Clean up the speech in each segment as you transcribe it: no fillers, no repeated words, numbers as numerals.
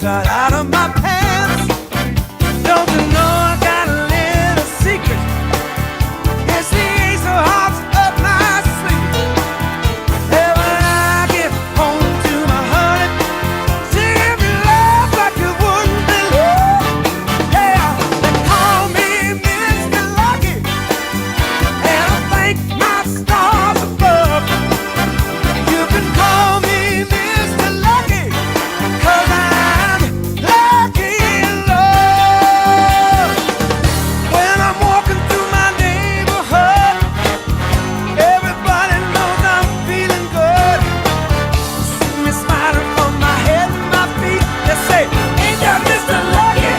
drops right out of my pants. Don't you know I got a little secret? It's the ace of hearts up my sleeve. And when I get home to my honey, she give me love like you wouldn't believe. Yeah, they call me Mr. Lucky, and I thank my stars above. You can call me Mr. Lucky, 'cause I'm lucky in love. When I'm walking through my neighborhood, everybody knows I'm feeling good. See me smiling from my head and my feet. They say, ain't that Mr. Lucky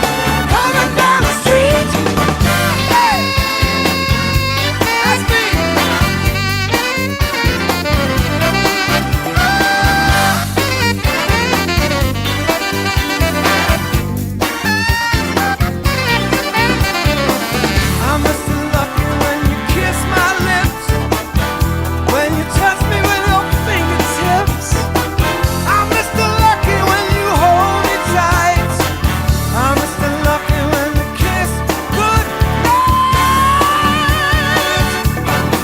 coming down the street? Hey, that's me. I'm Mr. Lucky when you kiss my lips, when you touch me with your fingertips. I'm Mr. Lucky when you hold me tight. I'm Mr. Lucky when you kiss goodnight.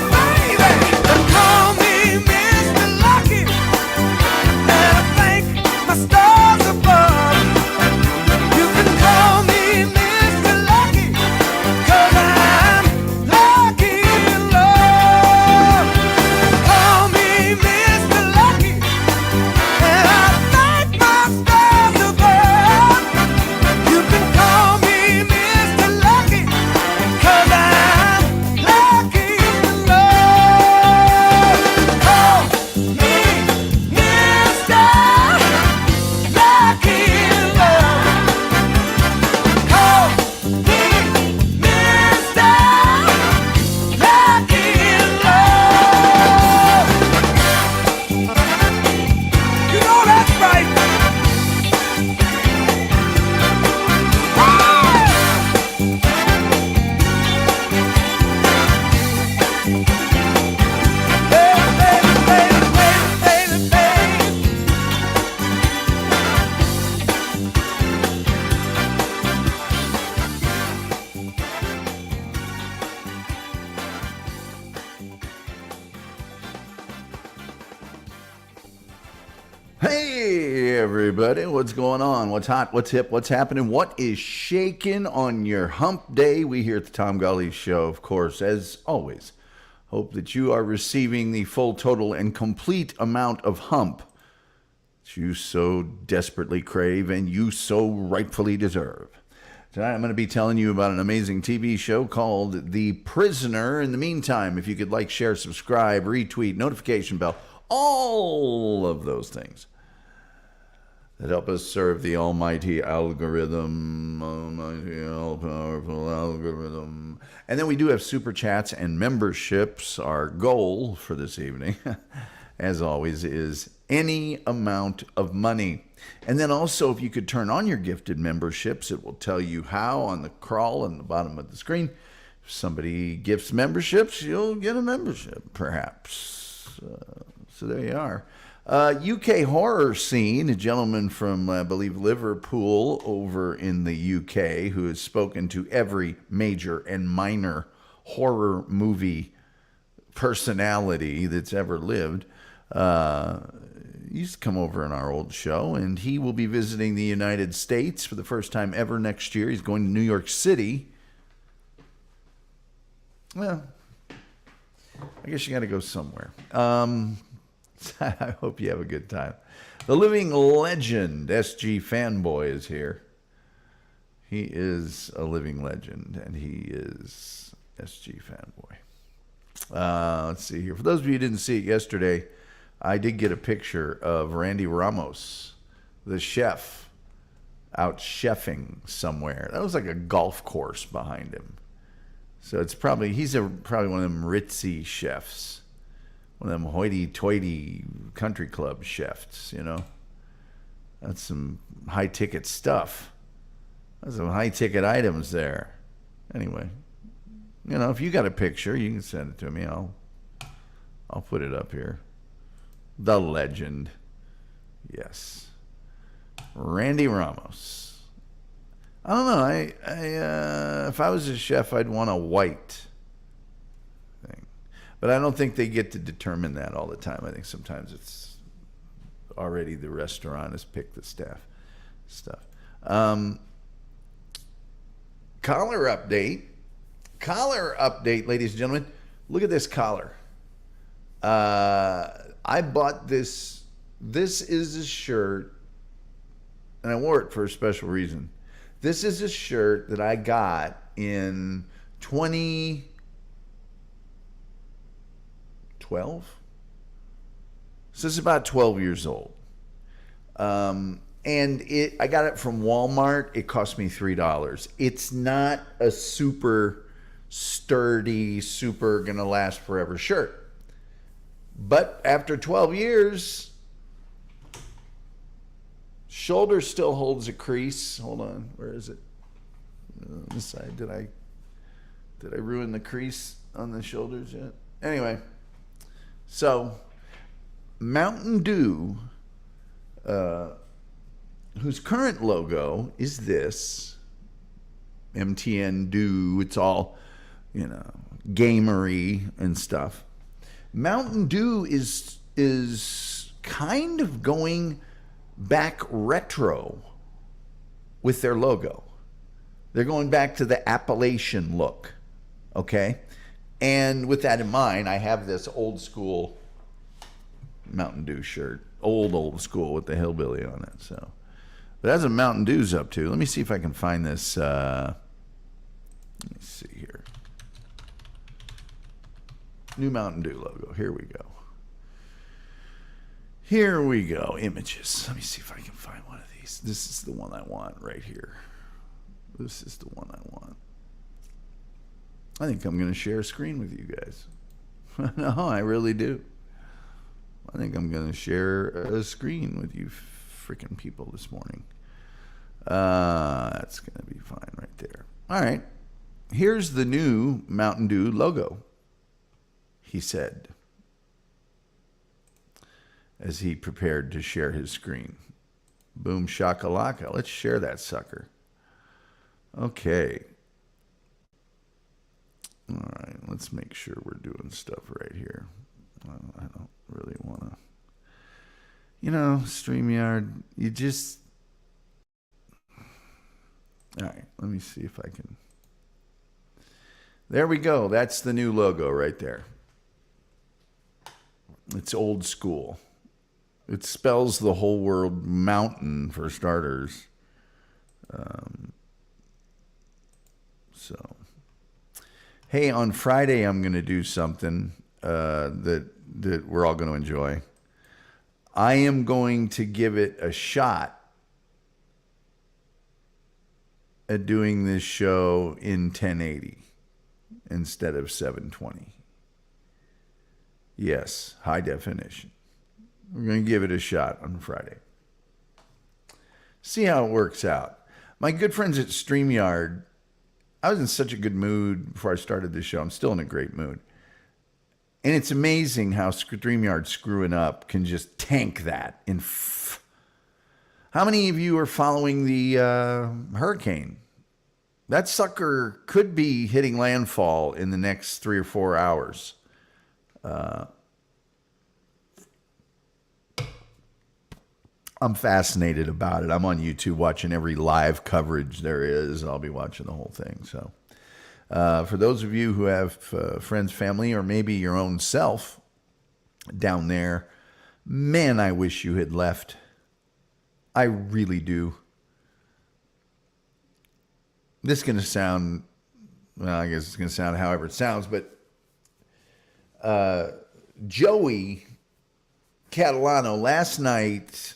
Baby, they call me Mr. Lucky, and I thank my stars above. You can call me Mr. Lucky, 'cause I'm lucky in love. Call me Mr. Lucky, and I thank my stars above. You can call me Mr. Lucky, 'cause I'm lucky in love. Call me Mr. Lucky in love. Call me Mr. Lucky in love. You know that's right. Baby, baby, baby, baby, baby, baby. Hey everybody, what's going on? What's hot? What's hip? What's happening? What is shaking on your hump day? We here at the Tom Gully Show, of course, as always, hope that you are receiving the full, total, and complete amount of hump that you so desperately crave and you so rightfully deserve. Tonight I'm going to be telling you about an amazing TV show called The Prisoner. In the meantime, if you could like, share, subscribe, retweet, notification bell, all of those things that help us serve the almighty algorithm, almighty all-powerful algorithm. And then we do have super chats and memberships. Our goal for this evening, as always, is any amount of money. And then also, if you could turn on your gifted memberships, it will tell you how on the crawl on the bottom of the screen. If somebody gifts memberships, you'll get a membership, perhaps. So there you are. UK horror scene, a gentleman from, I believe, Liverpool over in the UK who has spoken to every major and minor horror movie personality that's ever lived. He used to come over in our old show, and he will be visiting the United States for the first time ever next year. He's going to New York City. Well, I guess you got to go somewhere. I hope you have a good time. The living legend, SG Fanboy, is here. He is a living legend, and he is SG Fanboy. Let's see here. For those of you who didn't see it yesterday, I did get a picture of Randy Ramos, the chef, out chefing somewhere. That was like a golf course behind him. So it's probably, probably one of them ritzy chefs. One of them hoity-toity country club chefs, you know. That's some high-ticket stuff. That's some high-ticket items there. Anyway, you know, if you got a picture, you can send it to me. I'll put it up here. The legend. Yes. Randy Ramos. I don't know. If I was a chef, I'd want a white thing. But I don't think they get to determine that all the time. I think sometimes it's already the restaurant has picked the staff stuff. Collar update. Collar update, ladies and gentlemen. Look at this collar. I bought this. This is a shirt, and I wore it for a special reason. This is a shirt that I got in 2012. So it's about 12 years old. And I got it from Walmart. It cost me $3. It's not a super sturdy, super gonna last forever shirt. But after 12 years, shoulder still holds a crease. Hold on, where is it? On this side, did I ruin the crease on the shoulders yet? Anyway, so Mountain Dew, whose current logo is this MTN Dew. It's all, gamery and stuff. Mountain Dew is kind of going back retro with their logo. They're going back to the Appalachian look, okay? And with that in mind, I have this old school Mountain Dew shirt, old school with the hillbilly on it. So, but that's what Mountain Dew's up to. Let me see if I can find this. Let me see here. New Mountain Dew logo. Here we go. Here we go. Images. Let me see if I can find one of these. This is the one I want right here. This is the one I want. I think I'm going to share a screen with you guys. No, I really do. I think I'm going to share a screen with you freaking people this morning. That's going to be fine right there. All right. Here's the new Mountain Dew logo, he said, as he prepared to share his screen. Boom shakalaka. Let's share that sucker. Okay. All right. Let's make sure we're doing stuff right here. I don't really want to. StreamYard, you just. All right. Let me see if I can. There we go. That's the new logo right there. It's old school. It spells the whole word mountain for starters. So, hey, on Friday I'm going to do something that we're all going to enjoy. I am going to give it a shot at doing this show in 1080 instead of 720. Yes, high definition. We're going to give it a shot on Friday. See how it works out. My good friends at StreamYard, I was in such a good mood before I started this show. I'm still in a great mood. And it's amazing how StreamYard screwing up can just tank that. How many of you are following the hurricane? That sucker could be hitting landfall in the next 3 or 4 hours. I'm fascinated about it. I'm on YouTube watching every live coverage there is. I'll be watching the whole thing. So for those of you who have friends, family, or maybe your own self down there, man, I wish you had left. I really do. This is going to sound, well, I guess it's going to sound however it sounds, but Joey Catalano last night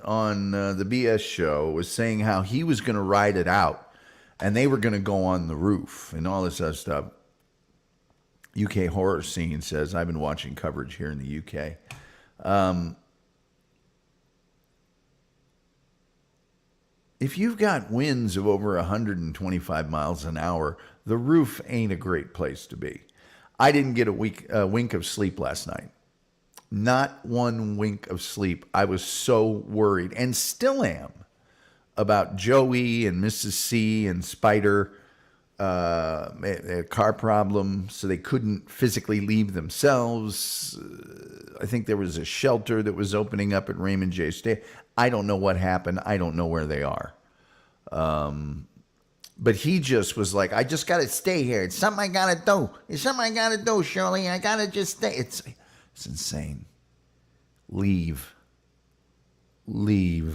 on the BS show was saying how he was going to ride it out and they were going to go on the roof and all this other stuff. UK horror scene says, I've been watching coverage here in the UK. If you've got winds of over 125 miles an hour, the roof ain't a great place to be. I didn't get a wink of sleep last night. Not one wink of sleep. I was so worried, and still am, about Joey and Mrs. C and Spider. They had a car problem, so they couldn't physically leave themselves. I think there was a shelter that was opening up at Raymond J. State. I don't know what happened. I don't know where they are. But he just was like, I just got to stay here. It's something I got to do. It's something I got to do, Shirley. I got to just stay. It's insane. Leave. You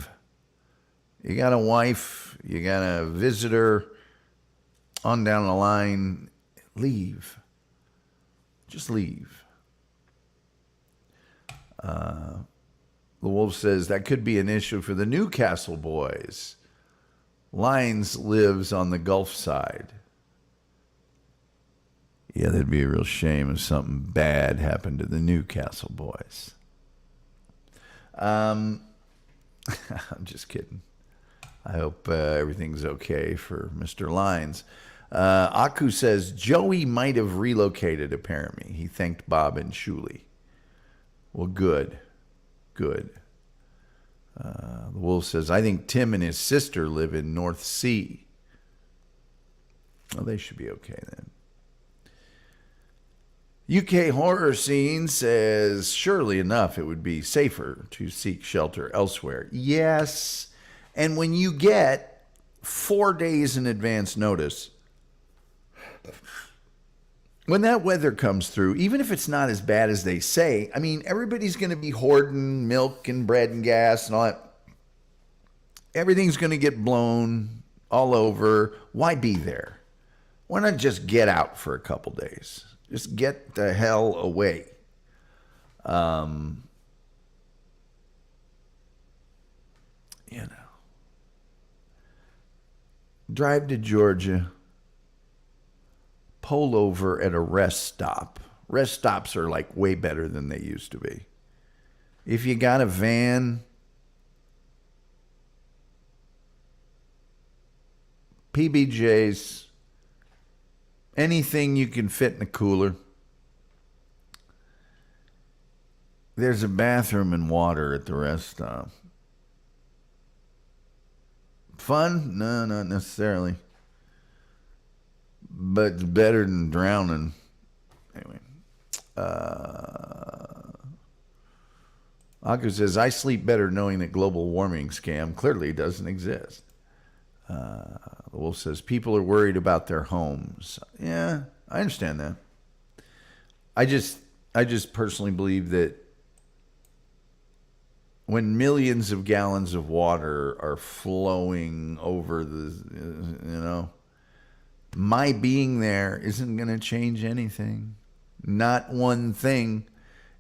got a wife. You got a visitor. On down the line. Leave. Just leave. The Wolf says that could be an issue for the Newcastle boys. Lyons lives on the Gulf side. Yeah, that'd be a real shame if something bad happened to the Newcastle boys. I'm just kidding. I hope everything's okay for Mr. Lyons. Aku says Joey might have relocated, apparently. He thanked Bob and Shuley. Well, good. The Wolf says, I think Tim and his sister live in North Sea. Well, they should be okay then. UK Horror Scene says, surely enough, it would be safer to seek shelter elsewhere. Yes, and when you get 4 days in advance notice, when that weather comes through, even if it's not as bad as they say, I mean, everybody's going to be hoarding milk and bread and gas and all that. Everything's going to get blown all over. Why be there? Why not just get out for a couple days? Just get the hell away. Drive to Georgia. Pull over at a rest stop. Rest stops are like way better than they used to be. If you got a van, PBJs, anything you can fit in a cooler. There's a bathroom and water at the rest stop. Fun? No, not necessarily. But it's better than drowning. Anyway. Aku says, I sleep better knowing that global warming scam clearly doesn't exist. The Wolf says, people are worried about their homes. Yeah, I understand that. I just personally believe that when millions of gallons of water are flowing over my being there isn't going to change anything. Not one thing.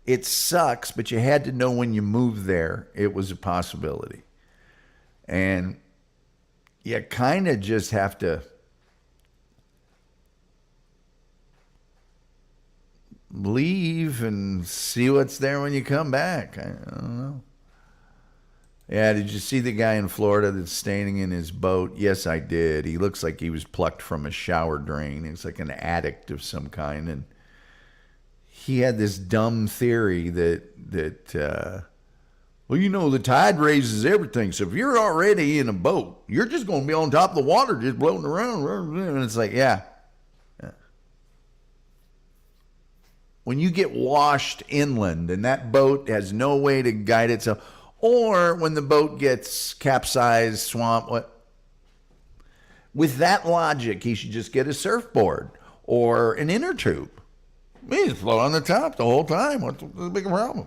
It sucks, but you had to know when you moved there it was a possibility. And you kind of just have to leave and see what's there when you come back. I don't know. Yeah, did you see the guy in Florida that's standing in his boat? Yes, I did. He looks like he was plucked from a shower drain. He's like an addict of some kind. And he had this dumb theory that the tide raises everything. So if you're already in a boat, you're just going to be on top of the water just floating around. And it's like, yeah. When you get washed inland and that boat has no way to guide itself, or when the boat gets capsized, swamped, what? With that logic, he should just get a surfboard or an inner tube. He just float on the top the whole time. What's the big problem?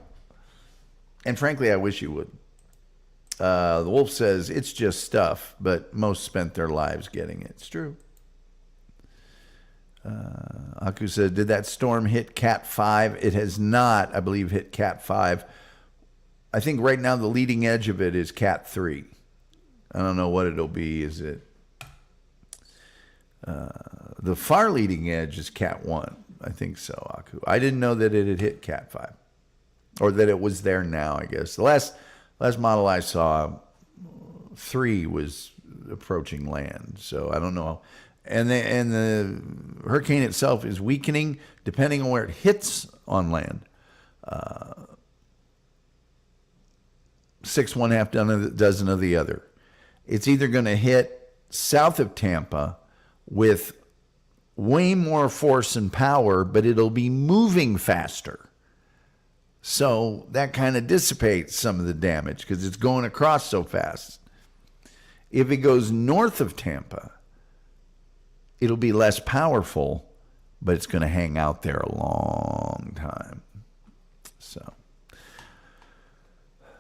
And frankly, I wish he would. The Wolf says, it's just stuff, but most spent their lives getting it. It's true. Aku said, did that storm hit Cat 5? It has not, I believe, hit Cat 5. I think right now the leading edge of it is Cat 3. I don't know what it'll be. Is it? The far leading edge is Cat 1. I think so, Aku. I didn't know that it had hit Cat 5. Or that it was there now, I guess. The last model I saw, 3 was approaching land. So I don't know. And the hurricane itself is weakening depending on where it hits on land. 6 1/2 dozen of the other. It's either going to hit south of Tampa with way more force and power, but it'll be moving faster. So that kind of dissipates some of the damage because it's going across so fast. If it goes north of Tampa, it'll be less powerful, but it's going to hang out there a long time. So,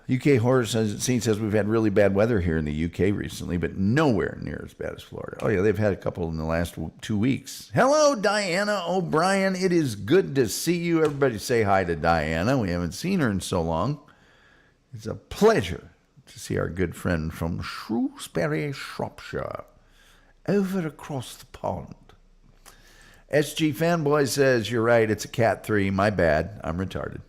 UK Horror Scene says we've had really bad weather here in the UK recently, but nowhere near as bad as Florida. Oh, yeah, they've had a couple in the last 2 weeks. Hello, Diana O'Brien. It is good to see you. Everybody say hi to Diana. We haven't seen her in so long. It's a pleasure to see our good friend from Shrewsbury, Shropshire, over across the pond. SG Fanboy says, you're right, it's a Cat 3. My bad. I'm retarded.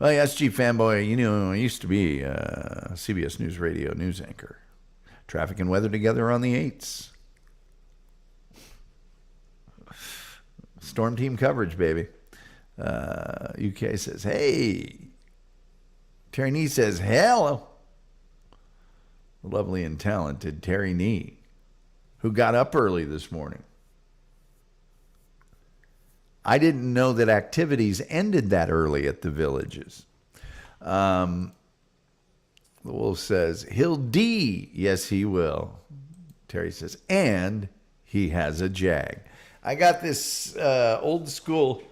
Well, SG Fanboy, you know, I used to be a CBS News Radio news anchor. Traffic and weather together on the 8s. Storm team coverage, baby. UK says, hey. Terry Nee says, hello. The lovely and talented Terry Nee, who got up early this morning. I didn't know that activities ended that early at the villages. The Wolf says, he'll D. Yes, he will. Terry says, and he has a Jag. I got this old school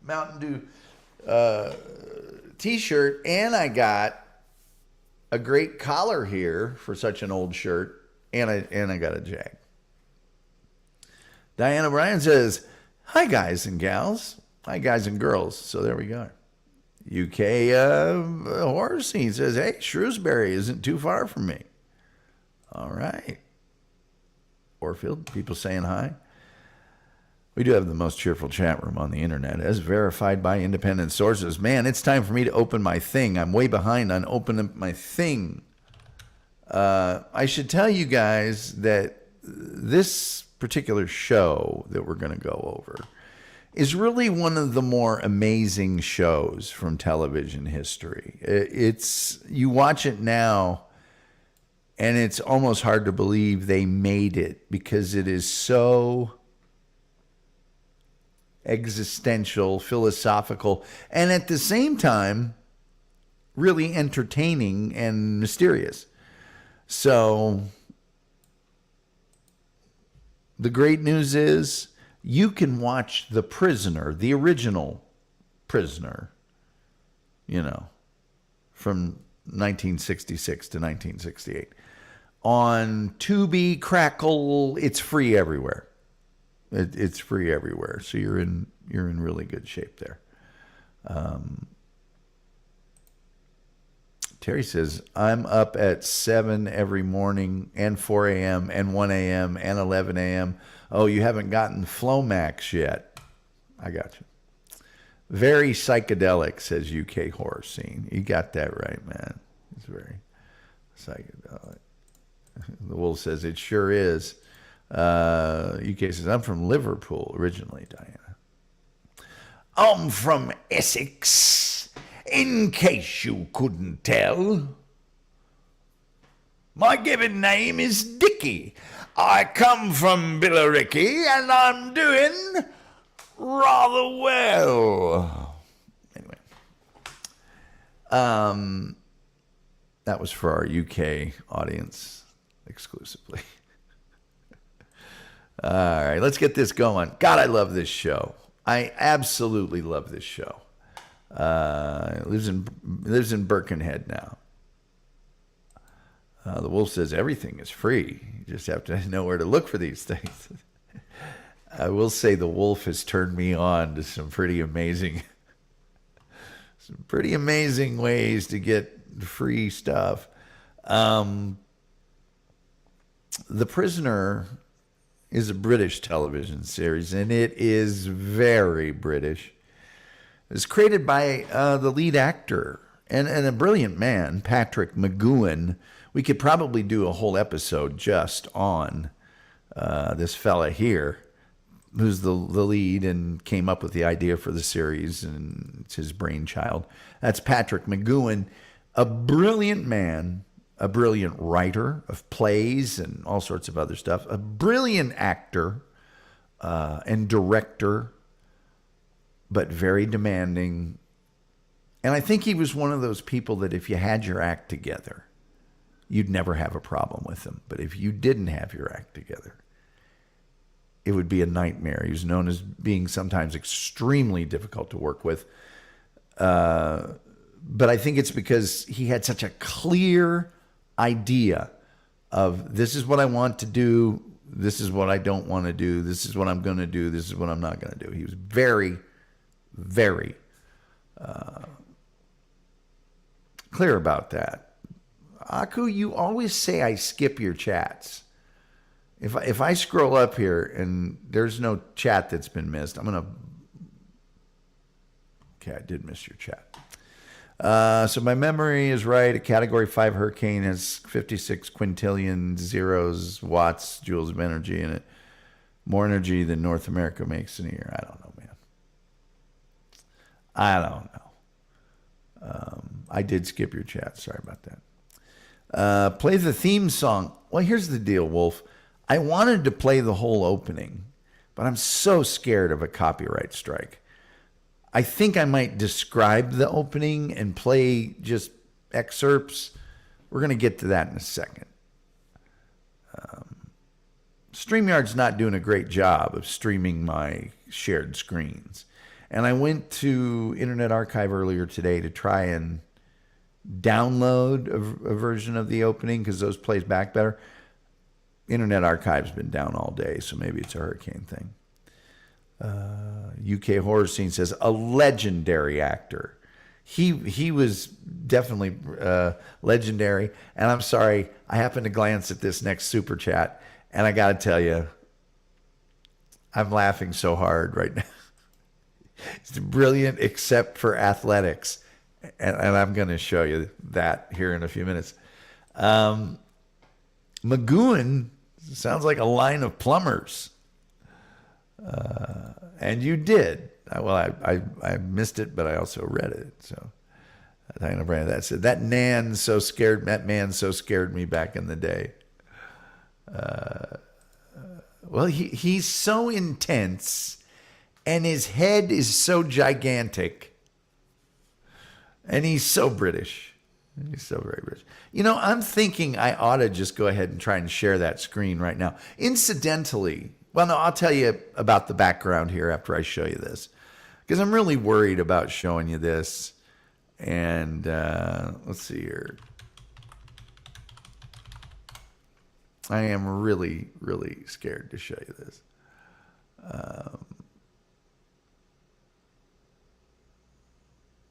Mountain Dew t-shirt, and I got a great collar here for such an old shirt, and I got a Jag. Diana Bryan says, hi, guys and gals. Hi, guys and girls. So there we go. UK Horror Scene says, hey, Shrewsbury isn't too far from me. All right. Orfield, people saying hi. We do have the most cheerful chat room on the internet, as verified by independent sources. Man, it's time for me to open my thing. I'm way behind on opening my thing. I should tell you guys that this particular show that we're going to go over is really one of the more amazing shows from television history. You watch it now, and it's almost hard to believe they made it because it is so existential, philosophical, and at the same time, really entertaining and mysterious. So the great news is you can watch The Prisoner, the original Prisoner, from 1966 to 1968. On Tubi, Crackle, it's free everywhere. It's free everywhere, so you're in really good shape there. Terry says, I'm up at 7 every morning, and 4 a.m., and 1 a.m., and 11 a.m. Oh, you haven't gotten Flomax yet. I got you. Very psychedelic, says UK Horror Scene. You got that right, man. It's very psychedelic. The Wolf says, it sure is. UK says, I'm from Liverpool originally, Diana. I'm from Essex, in case you couldn't tell. My given name is Dickie. I come from Billericay, and I'm doing rather well. Anyway. That was for our UK audience exclusively. All right, let's get this going. God, I love this show. I absolutely love this show. Lives in Birkenhead now. The Wolf says everything is free. You just have to know where to look for these things. I will say the Wolf has turned me on to some pretty amazing ways to get free stuff. The Prisoner is a British television series, and it is very British. It's created by the lead actor and a brilliant man, Patrick McGoohan. We could probably do a whole episode just on this fella here, who's the lead and came up with the idea for the series, and it's his brainchild. That's Patrick McGoohan. A brilliant man, a brilliant writer of plays and all sorts of other stuff, a brilliant actor and director, but very demanding. And I think he was one of those people that if you had your act together, you'd never have a problem with him. But if you didn't have your act together, it would be a nightmare. He was known as being sometimes extremely difficult to work with. But I think it's because he had such a clear idea of this is what I want to do. This is what I don't want to do. This is what I'm going to do. This is what I'm not going to do. He was very, very clear about that. Aku, you always say I skip your chats. If I scroll up here and there's no chat that's been missed, I'm going to... Okay, I did miss your chat. So my memory is right. A Category 5 hurricane has 56 quintillion zeros, watts, joules of energy in it. More energy than North America makes in a year. I don't know, man. I don't know. I did skip your chat. Sorry about that. Play the theme song. Well, here's the deal, Wolf. I wanted to play the whole opening, but I'm so scared of a copyright strike. I think I might describe the opening and play just excerpts. We're going to get to that in a second. StreamYard's not doing a great job of streaming my shared screens. And I went to Internet Archive earlier today to try and download a version of the opening because those plays back better. Internet Archive's been down all day, so maybe it's a hurricane thing. UK Horror Scene says a legendary actor. He was definitely legendary. And I'm sorry, I happened to glance at this next super chat, and I got to tell you, I'm laughing so hard right now. It's brilliant except for athletics. And I'm going to show you that here in a few minutes. McGoohan sounds like a line of plumbers. And you did. Well, I missed it, but I also read it. So that said, that man so scared me back in the day. Well, he's so intense, and his head is so gigantic, and he's so British. He's so very British. You know, I'm thinking I ought to just go ahead and try and share that screen right now. Incidentally, well, no, I'll tell you about the background here after I show you this, because I'm really worried about showing you this. And let's see here. I am really, really scared to show you this.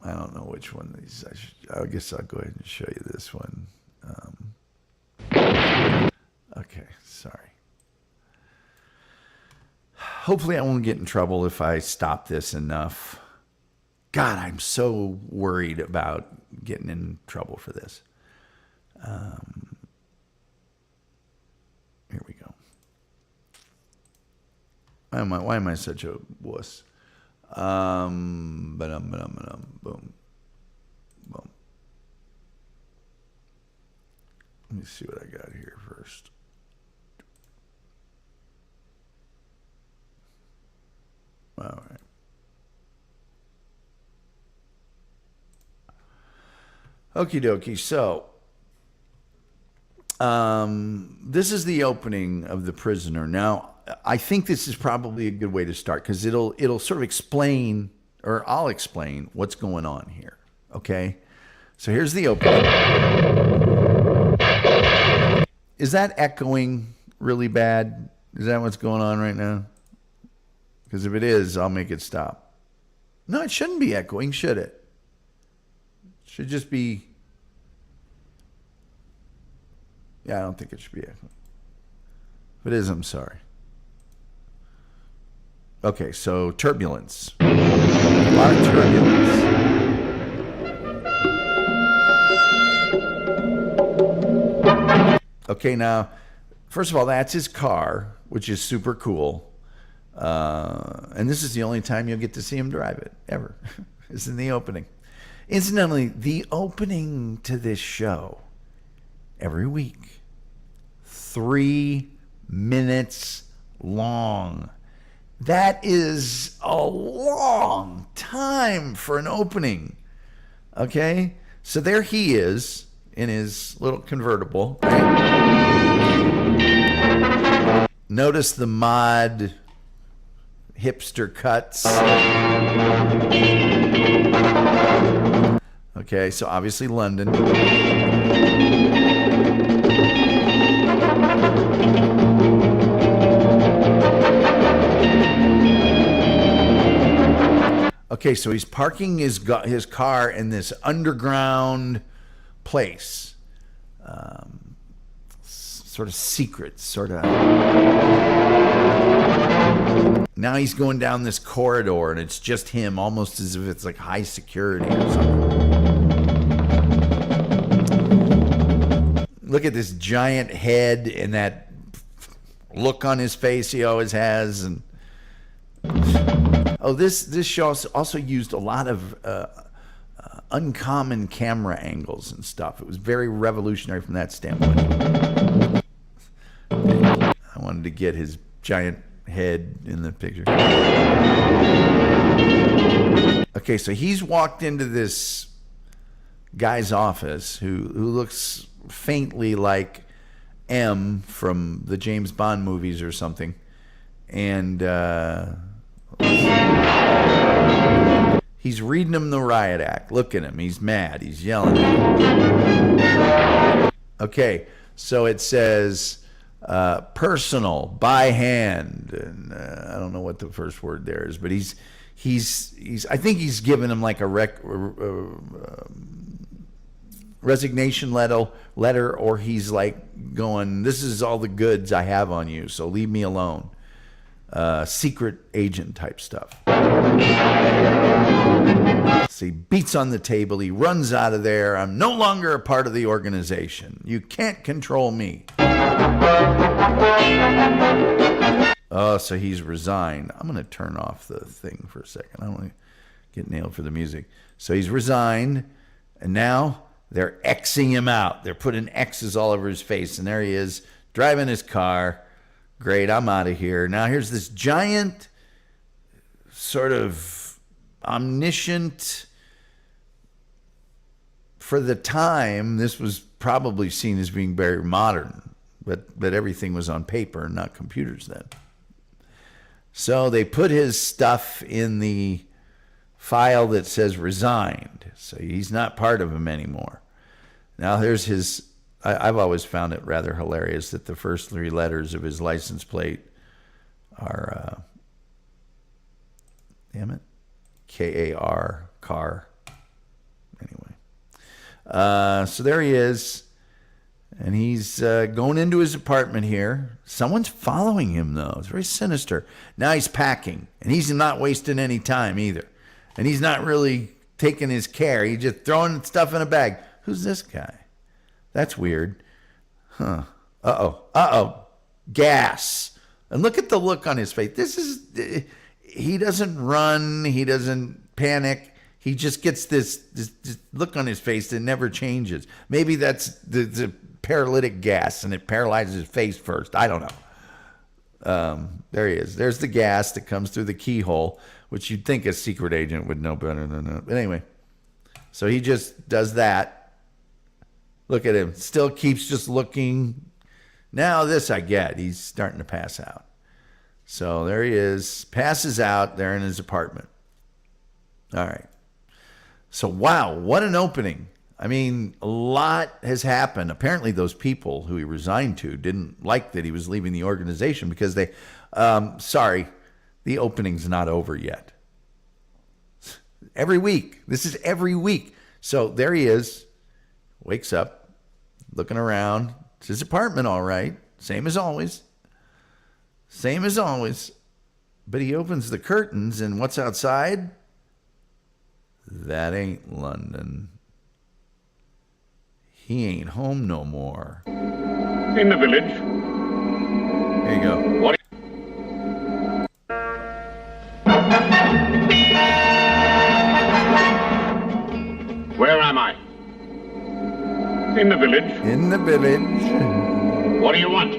I don't know which one of these I guess I'll go ahead and show you this one. Okay, sorry. Hopefully I won't get in trouble if I stop this enough. God, I'm so worried about getting in trouble for this. Here we go. Why am I such a wuss? Boom. Boom. Let me see what I got here first. All right. Okie dokie. So, this is the opening of The Prisoner. Now, I think this is probably a good way to start because it'll sort of explain, or I'll explain what's going on here. Okay? So here's the opening. Is that echoing really bad? Is that what's going on right now? Because if it is, I'll make it stop. No, it shouldn't be echoing, should it? It should just be... Yeah, I don't think it should be echoing. If it is, I'm sorry. Okay, so turbulence. A lot of turbulence. Okay, now, first of all, that's his car, which is super cool. And this is the only time you'll get to see him drive it, ever. It's in the opening. Incidentally, the opening to this show every week, 3 minutes long. That is a long time for an opening. Okay? So there he is in his little convertible. Right? Notice the mod hipster cuts. Okay, so obviously London. Okay, so he's parking his car in this underground place. Sort of secret, sort of. Now he's going down this corridor, and it's just him, almost as if it's like high security or something. Look at this giant head and that look on his face he always has. And oh, this show also used a lot of uncommon camera angles and stuff. It was very revolutionary from that standpoint. I wanted to get his giant head in the picture. Okay, so he's walked into this guy's office who looks faintly like M from the James Bond movies or something. And he's reading him the riot act. Look at him. He's mad. He's yelling at him. Okay, so it says personal, by hand. And I don't know what the first word there is, but he's I think he's given him like a resignation letter, or he's like going, this is all the goods I have on you, so leave me alone. Secret agent type stuff. So he beats on the table. He runs out of there. I'm no longer a part of the organization. You can't control me. Oh, so he's resigned. I'm going to turn off the thing for a second. I don't want to get nailed for the music. So he's resigned, and now they're Xing him out. They're putting X's all over his face, and there he is driving his car. Great, I'm out of here. Now here's this giant, sort of omniscient, for the time, this was probably seen as being very modern, but everything was on paper and not computers then. So they put his stuff in the file that says resigned, so he's not part of them anymore. Now there's his... I've always found it rather hilarious that the first 3 letters of his license plate are, K-A-R, car. Anyway. So there he is, and he's going into his apartment here. Someone's following him, though. It's very sinister. Now he's packing, and he's not wasting any time either. And he's not really taking his care. He's just throwing stuff in a bag. Who's this guy? That's weird. Huh. Uh-oh. Gas. And look at the look on his face. He doesn't run. He doesn't panic. He just gets this look on his face that never changes. Maybe that's the paralytic gas, and it paralyzes his face first. I don't know. There he is. There's the gas that comes through the keyhole, which you'd think a secret agent would know better than that. But anyway, so he just does that. Look at him. Still keeps just looking. Now this I get. He's starting to pass out. So there he is. Passes out there in his apartment. All right. So wow, what an opening. I mean, a lot has happened. Apparently those people who he resigned to didn't like that he was leaving the organization because they, sorry, the opening's not over yet. Every week. This is every week. So there he is. Wakes up. Looking around. It's his apartment, all right. Same as always. But he opens the curtains, and what's outside? That ain't London. He ain't home no more. In the village. There you go. What? In the village. In the village. What do you want?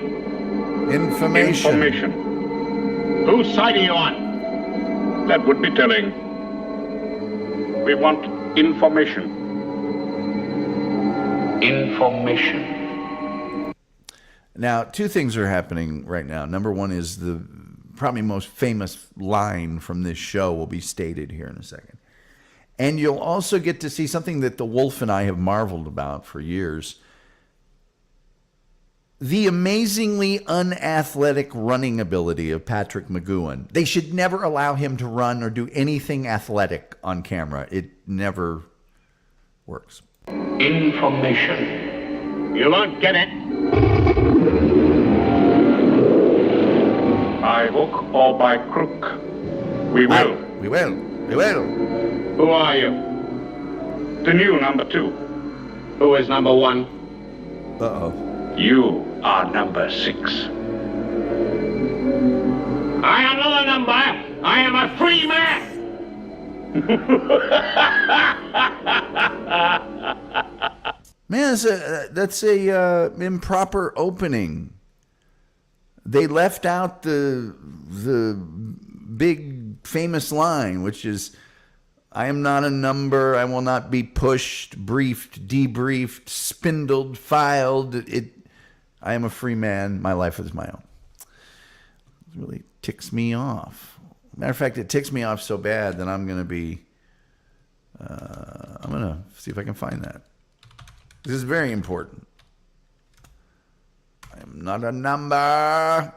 Information. Information. Whose side are you on? That would be telling. We want information. Information. Now, two things are happening right now. Number one is the probably most famous line from this show will be stated here in a second. And you'll also get to see something that the Wolf and I have marveled about for years. The amazingly unathletic running ability of Patrick McGoohan. They should never allow him to run or do anything athletic on camera. It never works. Information. You won't get it. By hook or by crook. We will. We will. We will. Who are you? The new number 2. Who is number 1? Uh-oh. You are number 6. I am not a number. I am a free man. Man, that's a improper opening. They left out the big famous line, which is, I am not a number. I will not be pushed, briefed, debriefed, spindled, filed. I am a free man. My life is my own. It really ticks me off. Matter of fact, it ticks me off so bad that I'm going to see if I can find that. This is very important. I am not a number.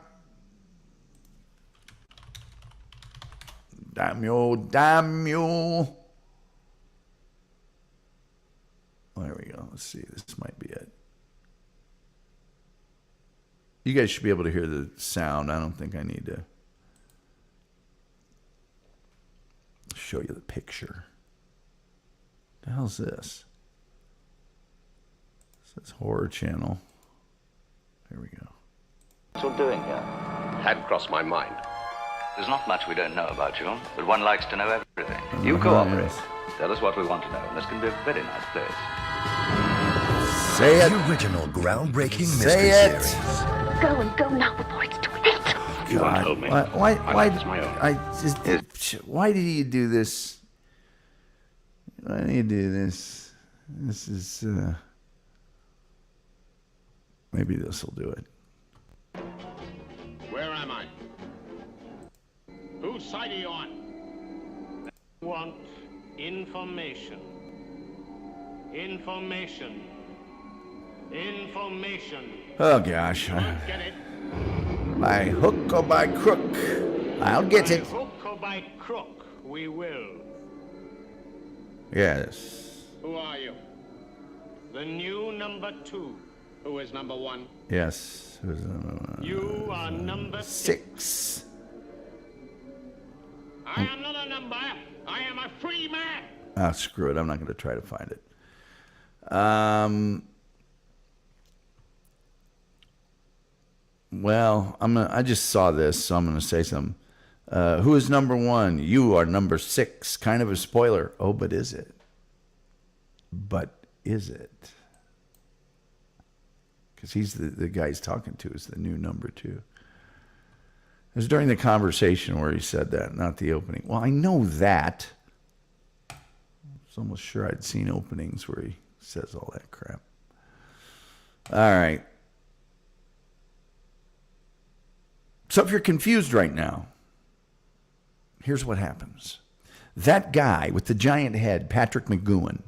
Damn you, damn you. Oh, there we go. Let's see. This might be it. You guys should be able to hear the sound. I don't think I need to show you the picture. What the hell's this? It says Horror Channel. There we go. What you're doing here? Had crossed my mind. There's not much we don't know about you, but one likes to know everything. You cooperate. Yes. Tell us what we want to know, and this can be a very nice place. Say it. The original groundbreaking Say mystery it. series. Go and go now before it's too late. You won't hold me. Why It's my own. why do you do this? Why do you do this? This is maybe this will do it. Where am I? Whose side are you on? Want information. Information. Information. Oh gosh. Get it? By hook or by crook, I'll get By it. hook or by crook, we will. Yes. Who are you? The new number 2. Who is number 1? Yes. You are number 6. I am not a number. I am a free man. Ah, screw it. I'm not going to try to find it. Well, I just saw this, so I'm going to say something. Who is number 1? You are number 6. Kind of a spoiler. Oh, but is it? But is it? Because he's the guy he's talking to is the new number 2. It was during the conversation where he said that, not the opening. Well, I know that. I was almost sure I'd seen openings where he says all that crap. All right. So if you're confused right now, here's what happens. That guy with the giant head, Patrick McGoohan,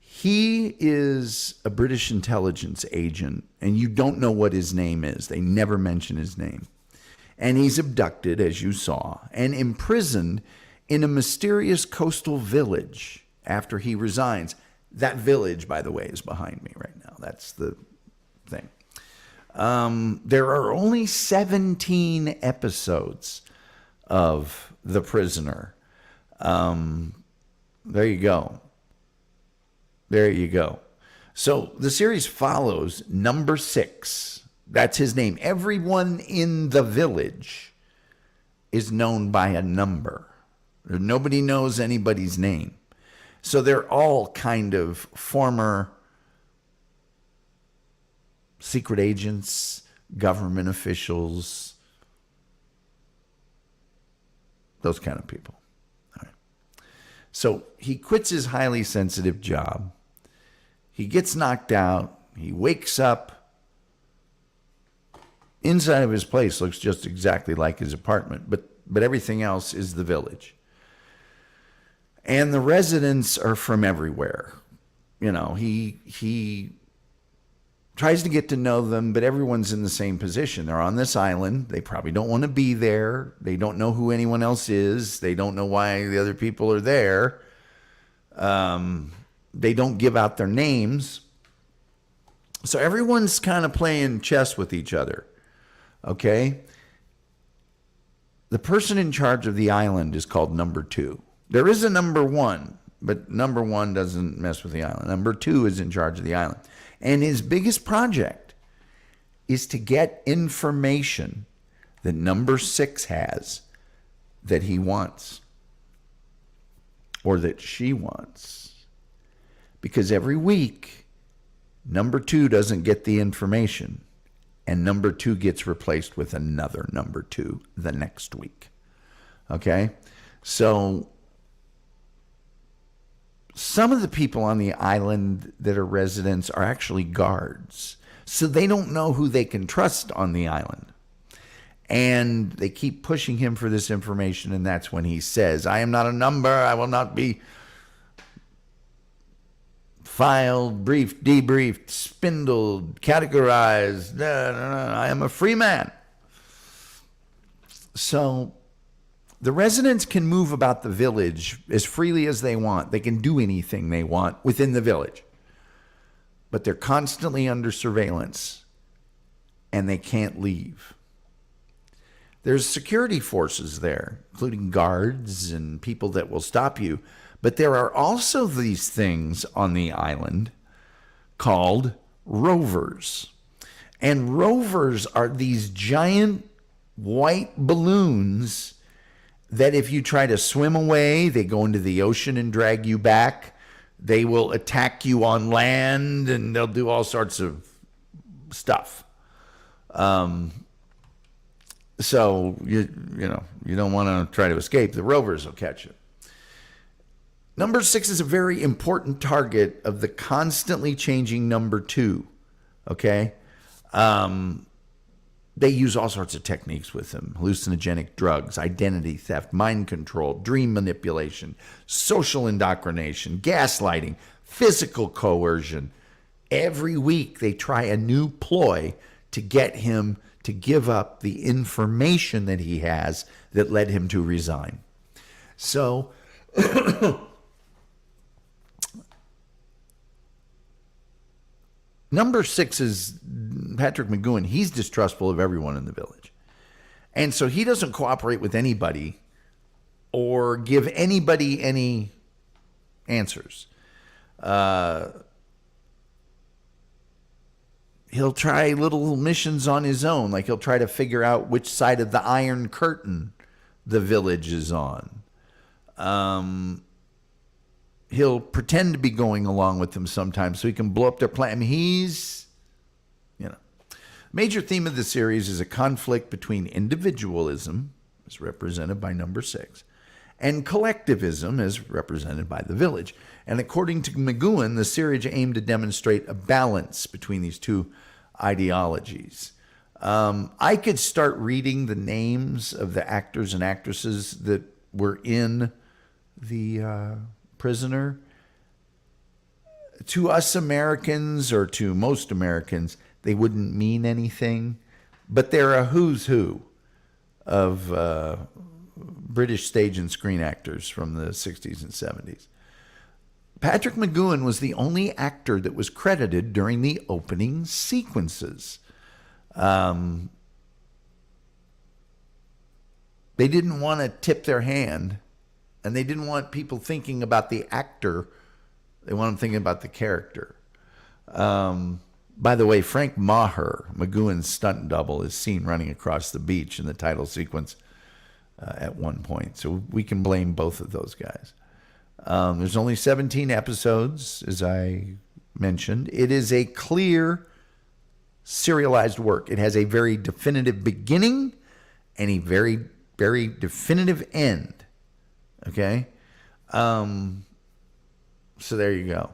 he is a British intelligence agent, and you don't know what his name is. They never mention his name. And he's abducted, as you saw, and imprisoned in a mysterious coastal village after he resigns. That village, by the way, is behind me right now. That's the thing. There are only 17 episodes of The Prisoner. There you go. There you go. So the series follows number 6. That's his name. Everyone in the village is known by a number. Nobody knows anybody's name. So they're all kind of former secret agents, government officials, those kind of people. All right. So he quits his highly sensitive job. He gets knocked out. He wakes up. Inside of his place looks just exactly like his apartment, but everything else is the village. And the residents are from everywhere. You know, he tries to get to know them, but everyone's in the same position. They're on this island. They probably don't want to be there. They don't know who anyone else is. They don't know why the other people are there. They don't give out their names. So everyone's kind of playing chess with each other. Okay? The person in charge of the island is called number 2. There is a number 1, but number 1 doesn't mess with the island. Number 2 is in charge of the island. And his biggest project is to get information that number 6 has that he wants or that she wants. Because every week, number 2 doesn't get the information, and number 2 gets replaced with another number 2 the next week. Okay? So some of the people on the island that are residents are actually guards. So they don't know who they can trust on the island. And they keep pushing him for this information, and that's when he says, I am not a number. I will not be filed, briefed, debriefed, spindled, categorized. I am a free man. So the residents can move about the village as freely as they want. They can do anything they want within the village. But they're constantly under surveillance, and they can't leave. There's security forces there, including guards and people that will stop you. But there are also these things on the island called rovers. And rovers are these giant white balloons that if you try to swim away, they go into the ocean and drag you back. They will attack you on land, and they'll do all sorts of stuff. So you don't want to try to escape. The rovers will catch you. Number 6 is a very important target of the constantly changing number 2. Okay? They use all sorts of techniques with him. Hallucinogenic drugs, identity theft, mind control, dream manipulation, social indoctrination, gaslighting, physical coercion. Every week they try a new ploy to get him to give up the information that he has that led him to resign. So number 6 is Patrick McGoohan. He's distrustful of everyone in the village. And so he doesn't cooperate with anybody or give anybody any answers. He'll try little missions on his own. Like he'll try to figure out which side of the Iron Curtain the village is on. He'll pretend to be going along with them sometimes so he can blow up their plan. I mean, major theme of the series is a conflict between individualism, as represented by number 6, and collectivism, as represented by the village. And according to McGoohan, the series aimed to demonstrate a balance between these two ideologies. I could start reading the names of the actors and actresses that were in The Prisoner. To us Americans, or to most Americans, they wouldn't mean anything, but they're a who's who of British stage and screen actors from the 60s and 70s. Patrick McGoohan was the only actor that was credited during the opening sequences. They didn't want to tip their hand, and they didn't want people thinking about the actor. They want them thinking about the character. By the way, Frank Maher, McGoohan's stunt double, is seen running across the beach in the title sequence at one point. So we can blame both of those guys. There's only 17 episodes, as I mentioned. It is a clear serialized work. It has a very definitive beginning and a very, very definitive end. Okay? So there you go.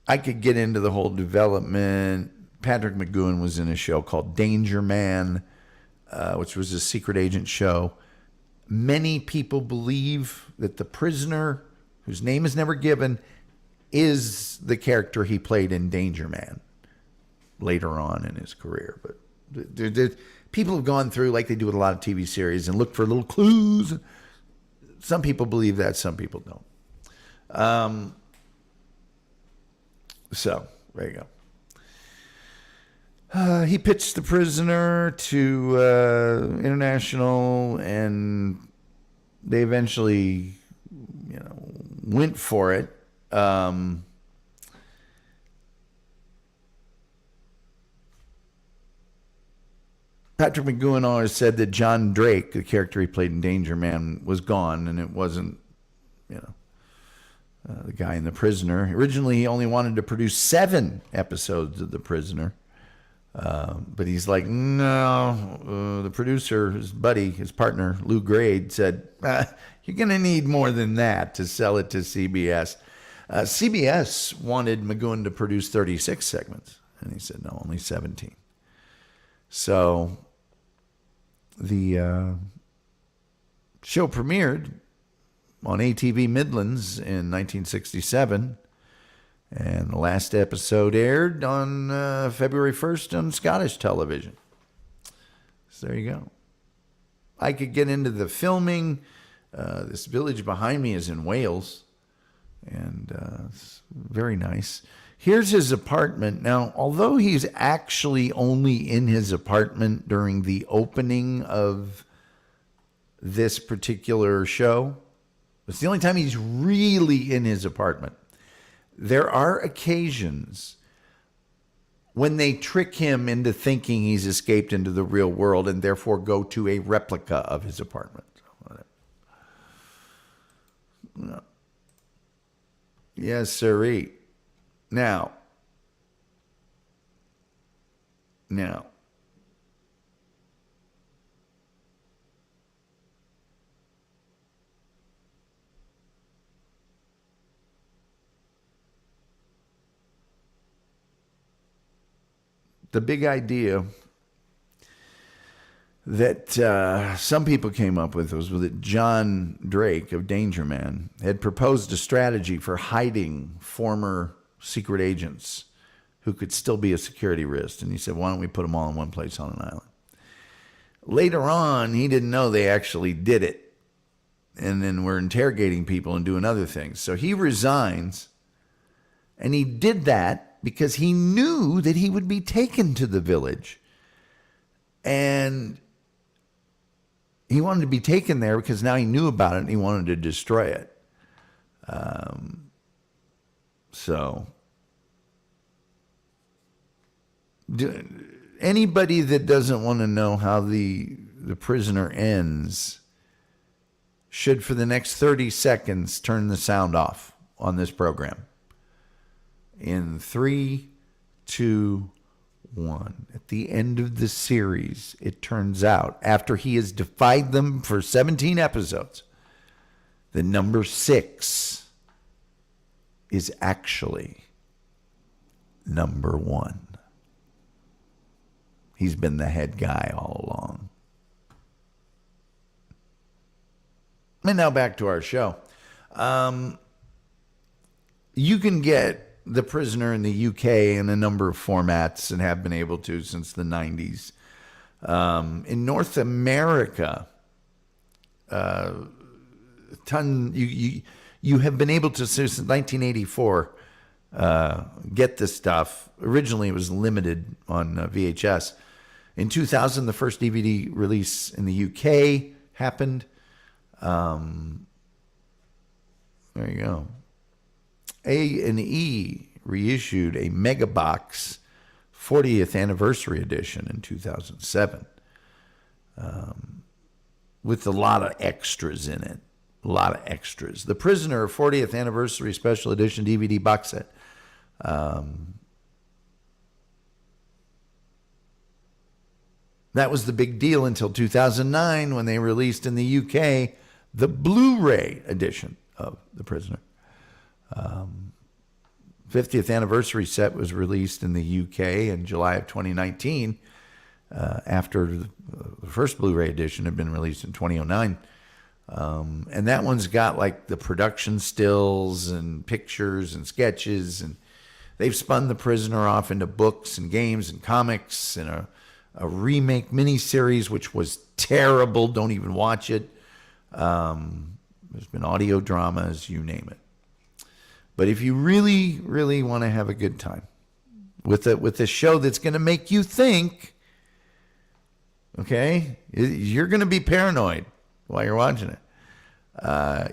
I could get into the whole development. Patrick McGoohan was in a show called Danger Man, which was a secret agent show. Many people believe that the prisoner, whose name is never given, is the character he played in Danger Man later on in his career. But people have gone through, like they do with a lot of TV series, and look for little clues. Some people believe that, some people don't. So, there you go. He pitched the prisoner to International, and they eventually, went for it. Patrick McGoohan always said that John Drake, the character he played in Danger Man, was gone, and it wasn't, the guy in The Prisoner. Originally, he only wanted to produce 7 episodes of The Prisoner. But he's like, no. The producer, his buddy, his partner, Lou Grade, said, you're going to need more than that to sell it to CBS. CBS wanted McGoohan to produce 36 segments. And he said, no, only 17. So the show premiered on ATV Midlands in 1967. And the last episode aired on February 1st on Scottish television. So there you go. I could get into the filming. This village behind me is in Wales. And it's very nice. Here's his apartment. Now, although he's actually only in his apartment during the opening of this particular show, it's the only time he's really in his apartment. There are occasions when they trick him into thinking he's escaped into the real world and therefore go to a replica of his apartment. No. Yes, sirree. Now, the big idea that some people came up with was that John Drake of Danger Man had proposed a strategy for hiding former secret agents who could still be a security risk. And he said, why don't we put them all in one place on an island? Later on, he didn't know they actually did it. And then we're interrogating people and doing other things. So he resigns, and he did that because he knew that he would be taken to the village. And he wanted to be taken there because now he knew about it and he wanted to destroy it. So anybody that doesn't want to know how the prisoner ends should, for the next 30 seconds, turn the sound off on this program. In 3, 2, 1. At the end of the series, it turns out, after he has defied them for 17 episodes, the number 6 is actually number 1. He's been the head guy all along. And now back to our show. You can get The Prisoner in the UK in a number of formats and have been able to since the 90s. In North America, you have been able to, since 1984, get this stuff. Originally, it was limited on VHS. In 2000, the first DVD release in the UK happened. There you go. A&E reissued a Mega Box 40th Anniversary Edition in 2007 with a lot of extras in it. A lot of extras. The Prisoner 40th Anniversary Special Edition DVD box set. That was the big deal until 2009 when they released in the UK the Blu-ray edition of The Prisoner. 50th Anniversary set was released in the UK in July of 2019 after the first Blu-ray edition had been released in 2009. And that one's got like the production stills and pictures and sketches, and they've spun The Prisoner off into books and games and comics and a remake miniseries, which was terrible. Don't even watch it. There's been audio dramas, you name it. But if you really, really want to have a good time with a show that's going to make you think, okay, you're going to be paranoid while you're watching it.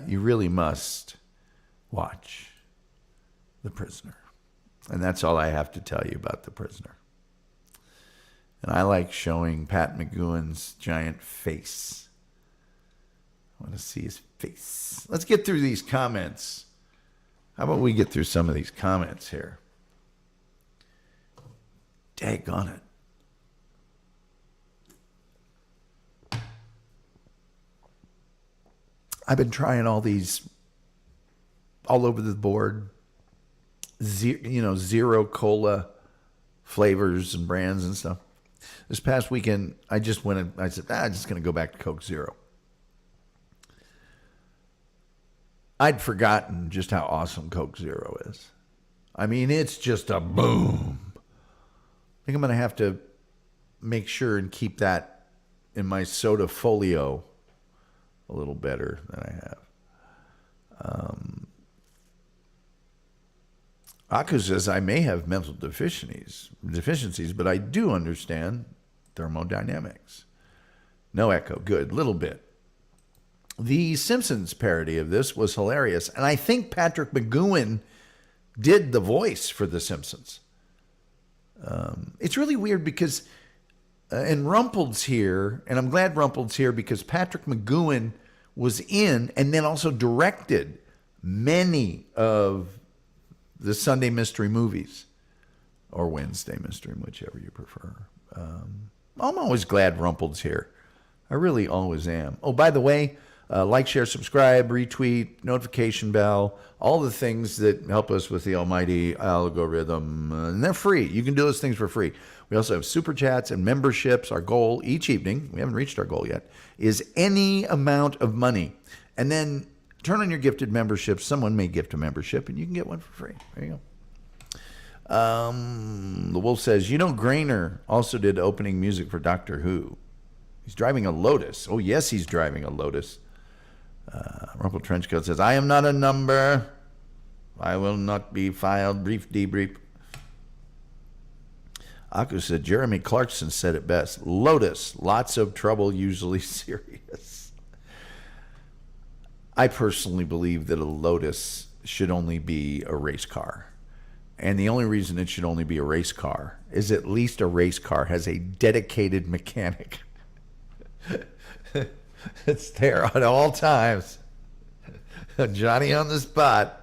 You really must watch The Prisoner. And that's all I have to tell you about The Prisoner. And I like showing Pat McGoohan's giant face. I want to see his face. Let's get through these comments. How about we get through some of these comments here? Daggone it. I've been trying all these all over the board, zero cola flavors and brands and stuff. This past weekend, I just went and I said, I'm just going to go back to Coke Zero. I'd forgotten just how awesome Coke Zero is. I mean, it's just a boom. I think I'm going to have to make sure and keep that in my soda folio a little better than I have. Aku says, I may have mental deficiencies, but I do understand thermodynamics. No echo. Good. Little bit. The Simpsons parody of this was hilarious. And I think Patrick McGoohan did the voice for The Simpsons. It's really weird because, and Rumpel's here, and I'm glad Rumpel's here because Patrick McGoohan was in and then also directed many of the Sunday mystery movies, or Wednesday mystery, whichever you prefer. I'm always glad Rumpel's here. I really always am. Oh, by the way, like, share, subscribe, retweet, notification bell, all the things that help us with the almighty algorithm. And they're free. You can do those things for free. We also have super chats and memberships. Our goal each evening, we haven't reached our goal yet, is any amount of money. And then turn on your gifted membership. Someone may gift a membership, and you can get one for free. There you go. The Wolf says, Grainer also did opening music for Doctor Who. He's driving a Lotus. Oh, yes, he's driving a Lotus. Rumple Trenchcoat says, I am not a number. I will not be filed. Brief debrief. Aku said, Jeremy Clarkson said it best. Lotus, lots of trouble, usually serious. I personally believe that a Lotus should only be a race car. And the only reason it should only be a race car is at least a race car has a dedicated mechanic. It's there at all times. Johnny on the spot.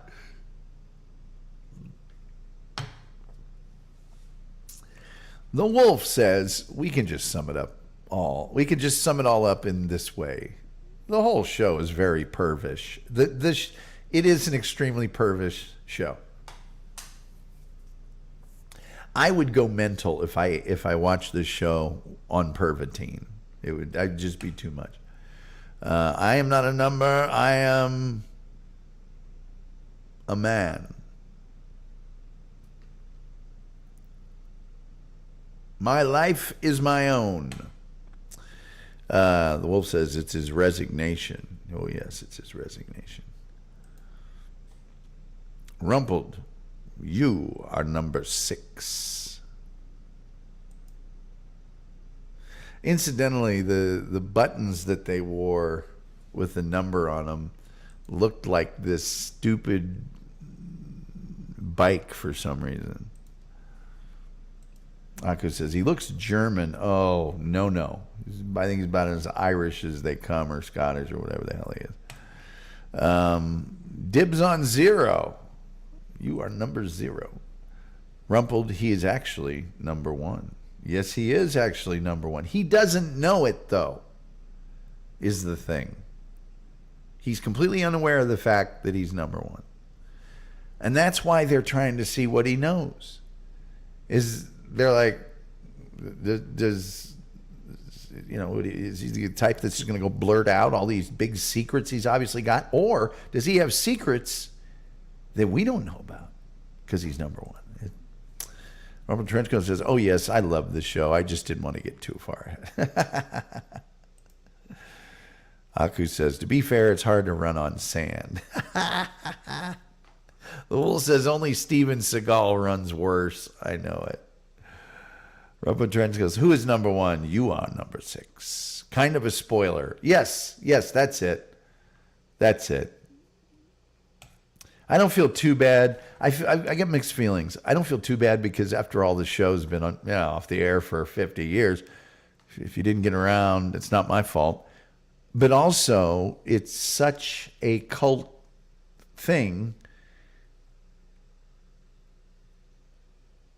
The Wolf says, we can just sum it all up in this way. The whole show is very pervish. It is an extremely pervish show. I would go mental if I watched this show on Pervitine. I'd just be too much. I am not a number. I am a man. My life is my own. The Wolf says it's his resignation. Oh, yes, it's his resignation. Rumpled, you are number 6. Incidentally, the buttons that they wore with the number on them looked like this stupid bike for some reason. Aku says, he looks German. Oh, no. I think he's about as Irish as they come, or Scottish, or whatever the hell he is. Dibs on 0. You are number 0. Rumpled, he is actually number 1. Yes, he is actually number 1. He doesn't know it, though, is the thing. He's completely unaware of the fact that he's number 1. And that's why they're trying to see what he knows. They're like, is he the type that's going to go blurt out all these big secrets he's obviously got? Or does he have secrets that we don't know about because he's number 1? Robert Trenchcoat says, oh, yes, I love this show. I just didn't want to get too far ahead. Aku says, to be fair, it's hard to run on sand. The Wolf says, only Steven Seagal runs worse. I know it. Robert Trench goes, who is number 1? You are number 6. Kind of a spoiler. Yes, that's it. That's it. I don't feel too bad. I get mixed feelings. I don't feel too bad because after all, the show's been off the air for 50 years. If you didn't get around, it's not my fault. But also, it's such a cult thing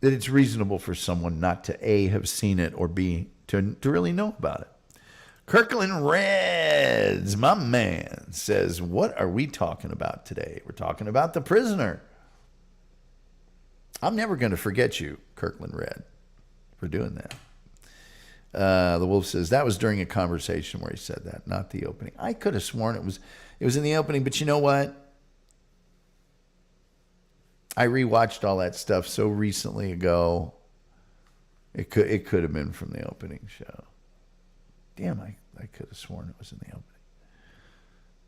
that it's reasonable for someone not to A, have seen it, or B, to really know about it. Kirkland Reds, my man, says, what are we talking about today? We're talking about The Prisoner. I'm never going to forget you, Kirkland Red, for doing that. The Wolf says, that was during a conversation where he said that, not the opening. I could have sworn it was in the opening, but you know what? I rewatched all that stuff so recently ago. It could have been from the opening show. Damn, I could have sworn it was in the opening.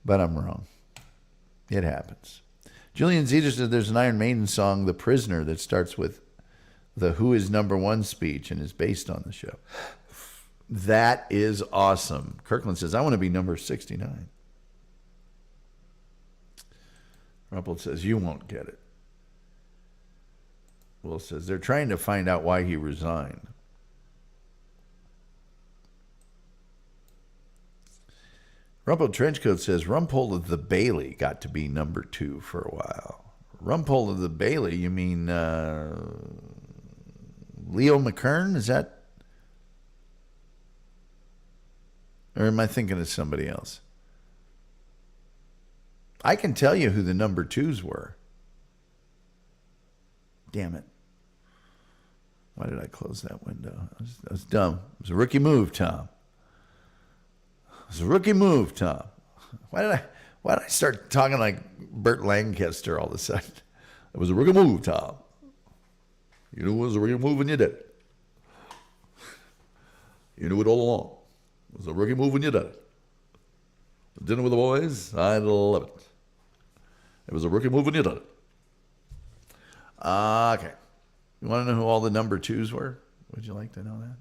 But I'm wrong. It happens. Julian Zeter said there's an Iron Maiden song, The Prisoner, that starts with the Who is Number 1 speech and is based on the show. That is awesome. Kirkland says, I want to be number 69. Ruppelt says, you won't get it. Will says, they're trying to find out why he resigned. Rumpole Trenchcoat says, Rumpole of the Bailey got to be number 2 for a while. Rumpole of the Bailey, you mean Leo McKern? Is that? Or am I thinking of somebody else? I can tell you who the number 2s were. Damn it. Why did I close that window? That was dumb. It was a rookie move, Tom. It was a rookie move, Tom. Why did I start talking like Burt Lancaster all of a sudden? It was a rookie move, Tom. You knew it was a rookie move when you did it. You knew it all along. It was a rookie move when you did it. Dinner with the boys, I love it. It was a rookie move when you did it. Okay. You want to know who all the number 2s were? Would you like to know that?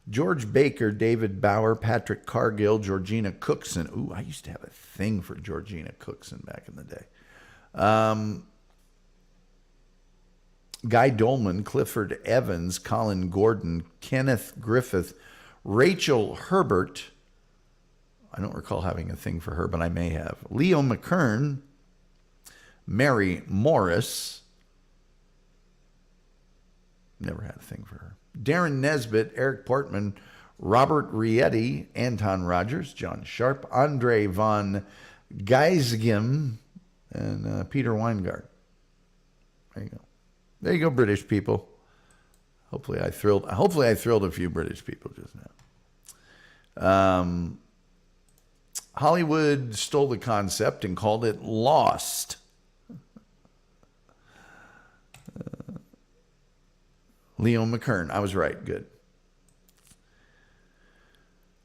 George Baker, David Bauer, Patrick Cargill, Georgina Cookson. Ooh, I used to have a thing for Georgina Cookson back in the day. Guy Dolman, Clifford Evans, Colin Gordon, Kenneth Griffith, Rachel Herbert. I don't recall having a thing for her, but I may have. Leo McKern, Mary Morris. Never had a thing for her. Darren Nesbitt, Eric Portman, Robert Rietti, Anton Rogers, John Sharp, Andre von Geisgem, and Peter Weingart. There you go. There you go, British people. Hopefully I thrilled a few British people just now. Hollywood stole the concept and called it Lost. Leo McKern. I was right. Good.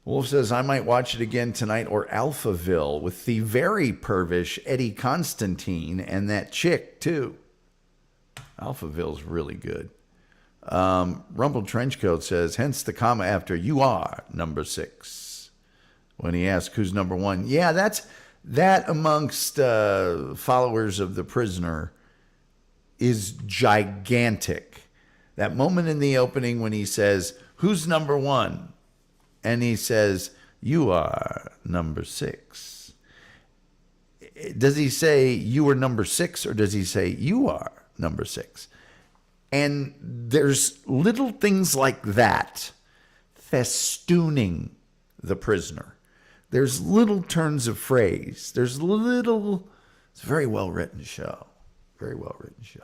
Wolf says, I might watch it again tonight, or Alphaville, with the very pervish Eddie Constantine and that chick, too. Alphaville's really good. Rumpled Trenchcoat says, hence the comma after you are number 6. When he asks who's number 1. Yeah, that amongst followers of The Prisoner is gigantic. That moment in the opening when he says, who's number 1? And he says, You are number 6. Does he say you are number 6, or does he say you are number 6? And there's little things like that festooning the prisoner. There's little turns of phrase. It's a very well-written show. Very well-written show.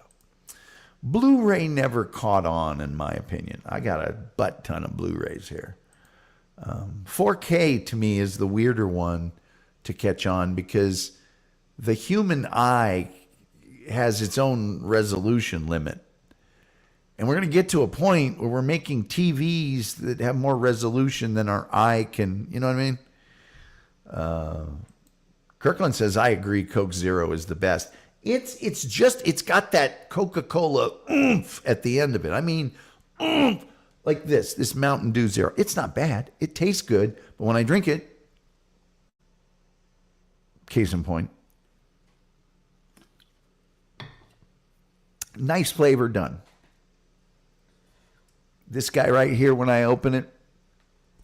Blu-ray never caught on, in my opinion. I got a butt ton of Blu-rays here. 4K to me is the weirder one to catch on, because the human eye has its own resolution limit. And we're going to get to a point where we're making TVs that have more resolution than our eye can, you know what I mean? Kirkland says, I agree, Coke Zero is the best. It's got that Coca-Cola oomph at the end of it. I mean, oomph, like this Mountain Dew Zero. It's not bad. It tastes good, but when I drink it, case in point, nice flavor done. This guy right here, when I open it,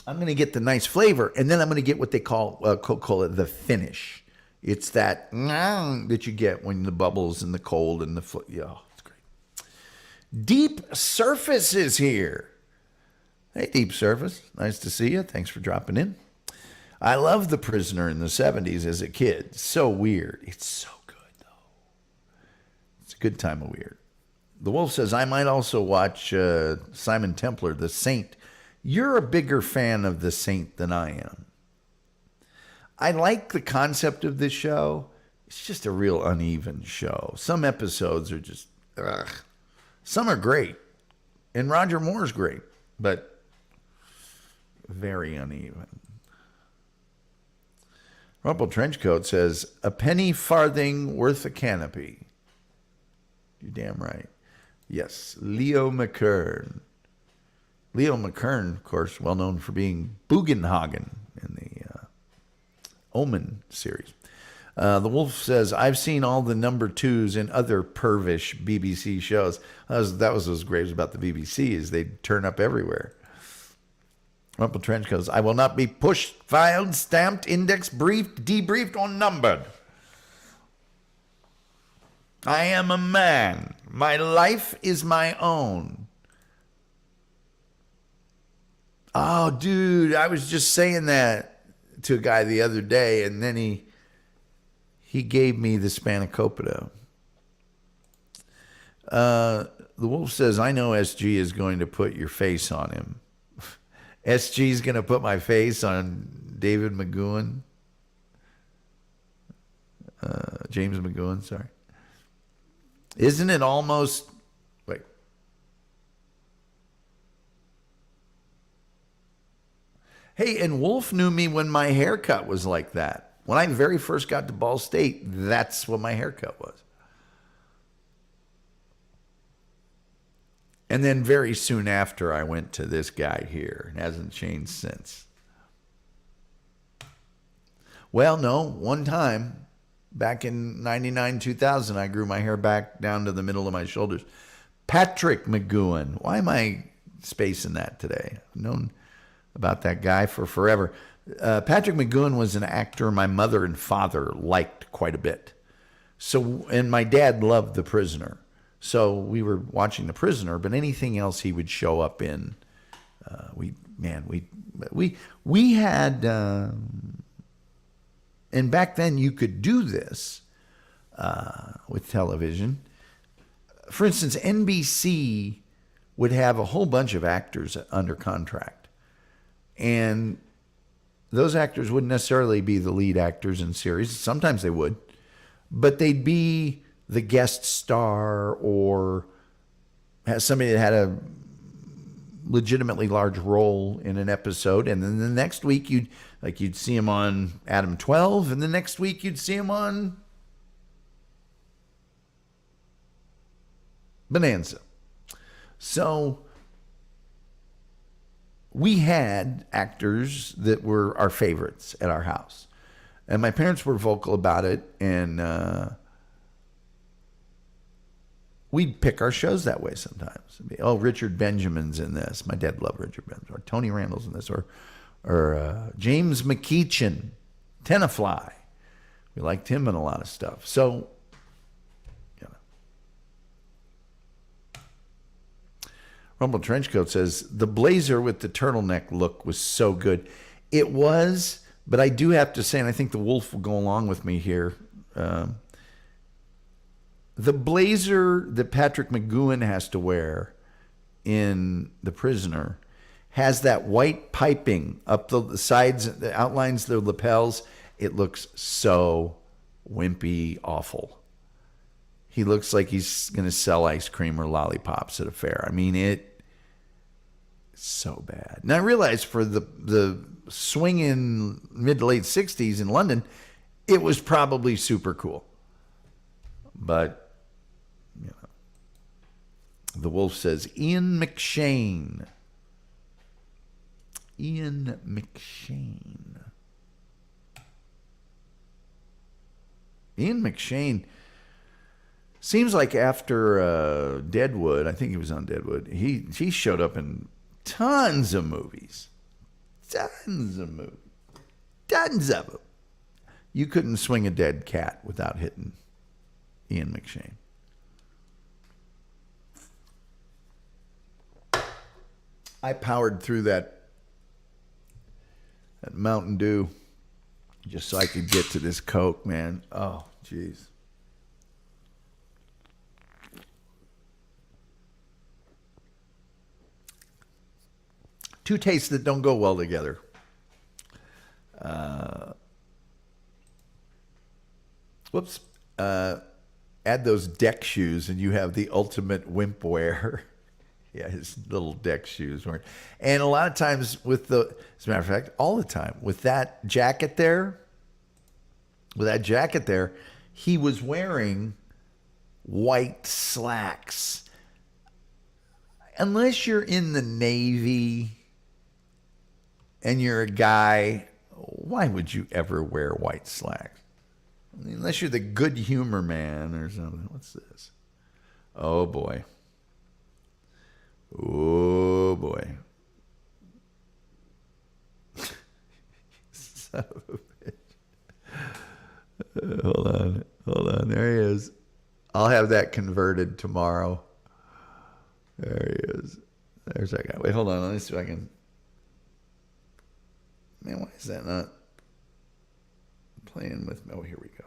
I'm going to get the nice flavor, and then I'm going to get what they call Coca-Cola, the finish. It's that that you get when the bubbles and the cold and the yeah, it's great. Deep Surface is here. Hey, Deep Surface, nice to see you. Thanks for dropping in. I love The Prisoner in the 70s as a kid. So weird. It's so good, though. It's a good time of weird. The Wolf says, I might also watch Simon Templar, The Saint. You're a bigger fan of The Saint than I am. I like the concept of this show. It's just a real uneven show. Some episodes are just, ugh. Some are great. And Roger Moore's great, but very uneven. Rumple Trenchcoat says, a penny farthing worth a canopy. You're damn right. Yes, Leo McKern. Leo McKern, of course, well known for being Bugenhagen in the Omen series. The Wolf says, I've seen all the number 2s in other pervish BBC shows. That was what's great about the BBC, is they'd turn up everywhere. Rumple Trench goes, I will not be pushed, filed, stamped, indexed, briefed, debriefed, or numbered. I am a man. My life is my own. Oh, dude, I was just saying that to a guy the other day, and then he gave me the spanakopita. The Wolf says, I know SG is going to put your face on him. SG is going to put my face on David McGoohan. James McGoohan, sorry. Isn't it almost... Wait. Hey, and Wolf knew me when my haircut was like that. When I very first got to Ball State, that's what my haircut was. And then very soon after, I went to this guy here. It hasn't changed since. Well, no, one time, back in 99, 2000, I grew my hair back down to the middle of my shoulders. Patrick McGoohan. Why am I spacing that today? I've known about that guy for forever. Patrick McGoohan was an actor my mother and father liked quite a bit. So, and my dad loved The Prisoner. So we were watching The Prisoner, but anything else he would show up in, we had, and back then you could do this with television. For instance, NBC would have a whole bunch of actors under contract. And those actors wouldn't necessarily be the lead actors in series. Sometimes they would. But they'd be the guest star or somebody that had a legitimately large role in an episode. And then the next week, you'd see him on Adam 12. And the next week, you'd see him on Bonanza. So we had actors that were our favorites at our house. And my parents were vocal about it. And we'd pick our shows that way sometimes. Oh, Richard Benjamin's in this. My dad loved Richard Benjamin. Or Tony Randall's in this. Or or James McKeechan, Tenafly. We liked him in a lot of stuff. So, you know. Rumble Trenchcoat says, the blazer with the turtleneck look was so good. It was, but I do have to say, and I think the Wolf will go along with me here, the blazer that Patrick McGoohan has to wear in The Prisoner has that white piping up the sides, that outlines the lapels. It looks so wimpy awful. He looks like he's going to sell ice cream or lollipops at a fair. I mean, it's so bad. Now, I realize for the swinging mid to late 60s in London, it was probably super cool. But, you know, the Wolf says, Ian McShane. Ian McShane. Ian McShane seems like after Deadwood, I think he was on Deadwood, he showed up in tons of movies. Tons of movies. Tons of them. You couldn't swing a dead cat without hitting Ian McShane. I powered through that Mountain Dew just so I could get to this Coke, man. Oh, jeez. Two tastes that don't go well together. Add those deck shoes and you have the ultimate wimp wear. Yeah, his little deck shoes weren't. And a lot of times as a matter of fact, all the time, with that jacket there, he was wearing white slacks. Unless you're in the Navy and you're a guy, why would you ever wear white slacks? I mean, unless you're the good humor man or something. What's this? Oh, boy. Oh, boy. Son of a bitch. Hold on. There he is. I'll have that converted tomorrow. There he is. There's that guy. Wait, hold on. Let me see if I can. Man, why is that not playing with me? Oh, here we go.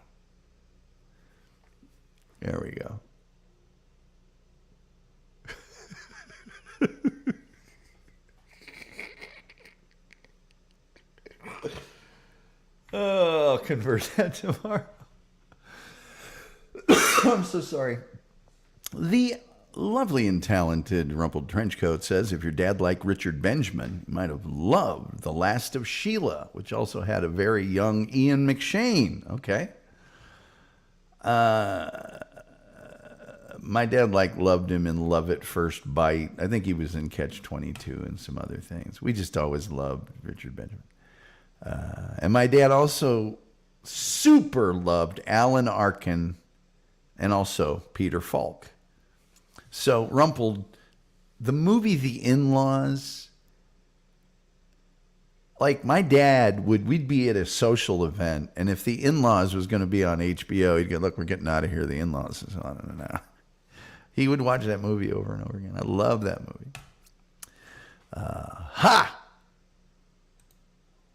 There we go. Oh, I'll convert that tomorrow. I'm so sorry. The lovely and talented Rumpled Trenchcoat says, if your dad liked Richard Benjamin, you might have loved The Last of Sheila, which also had a very young Ian McShane. Okay. My dad loved him in Love at First Bite. I think he was in Catch-22 and some other things. We just always loved Richard Benjamin. And my dad also super loved Alan Arkin and also Peter Falk. So, Rumpled, the movie The In-Laws, like my dad we'd be at a social event, and if The In-Laws was going to be on HBO, he'd go, look, we're getting out of here. The In-Laws is on now. He would watch that movie over and over again. I love that movie.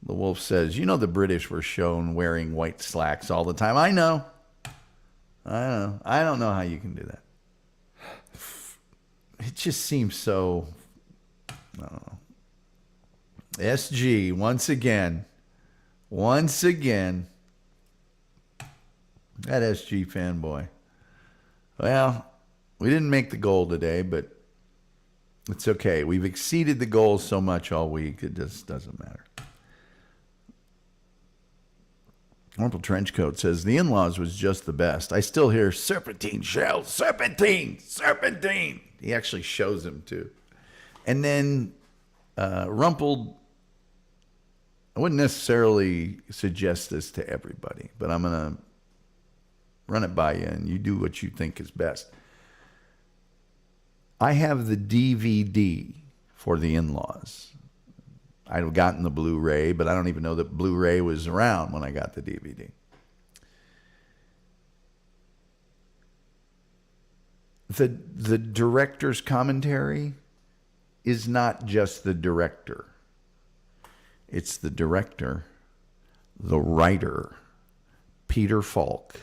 The Wolf says, you know the British were shown wearing white slacks all the time. I know. I don't know how you can do that. It just seems so, I don't know. SG, once again. That SG fanboy. Well, we didn't make the goal today, but it's okay. We've exceeded the goal so much all week, it just doesn't matter. Rumpled Trenchcoat says, The In-Laws was just the best. I still hear serpentine shells, serpentine. He actually shows them too. And then Rumpled, I wouldn't necessarily suggest this to everybody, but I'm going to run it by you and you do what you think is best. I have the DVD for The In-Laws. I'd gotten the Blu-ray, but I don't even know that Blu-ray was around when I got the DVD. The director's commentary is not just the director. It's the director, the writer, Peter Falk,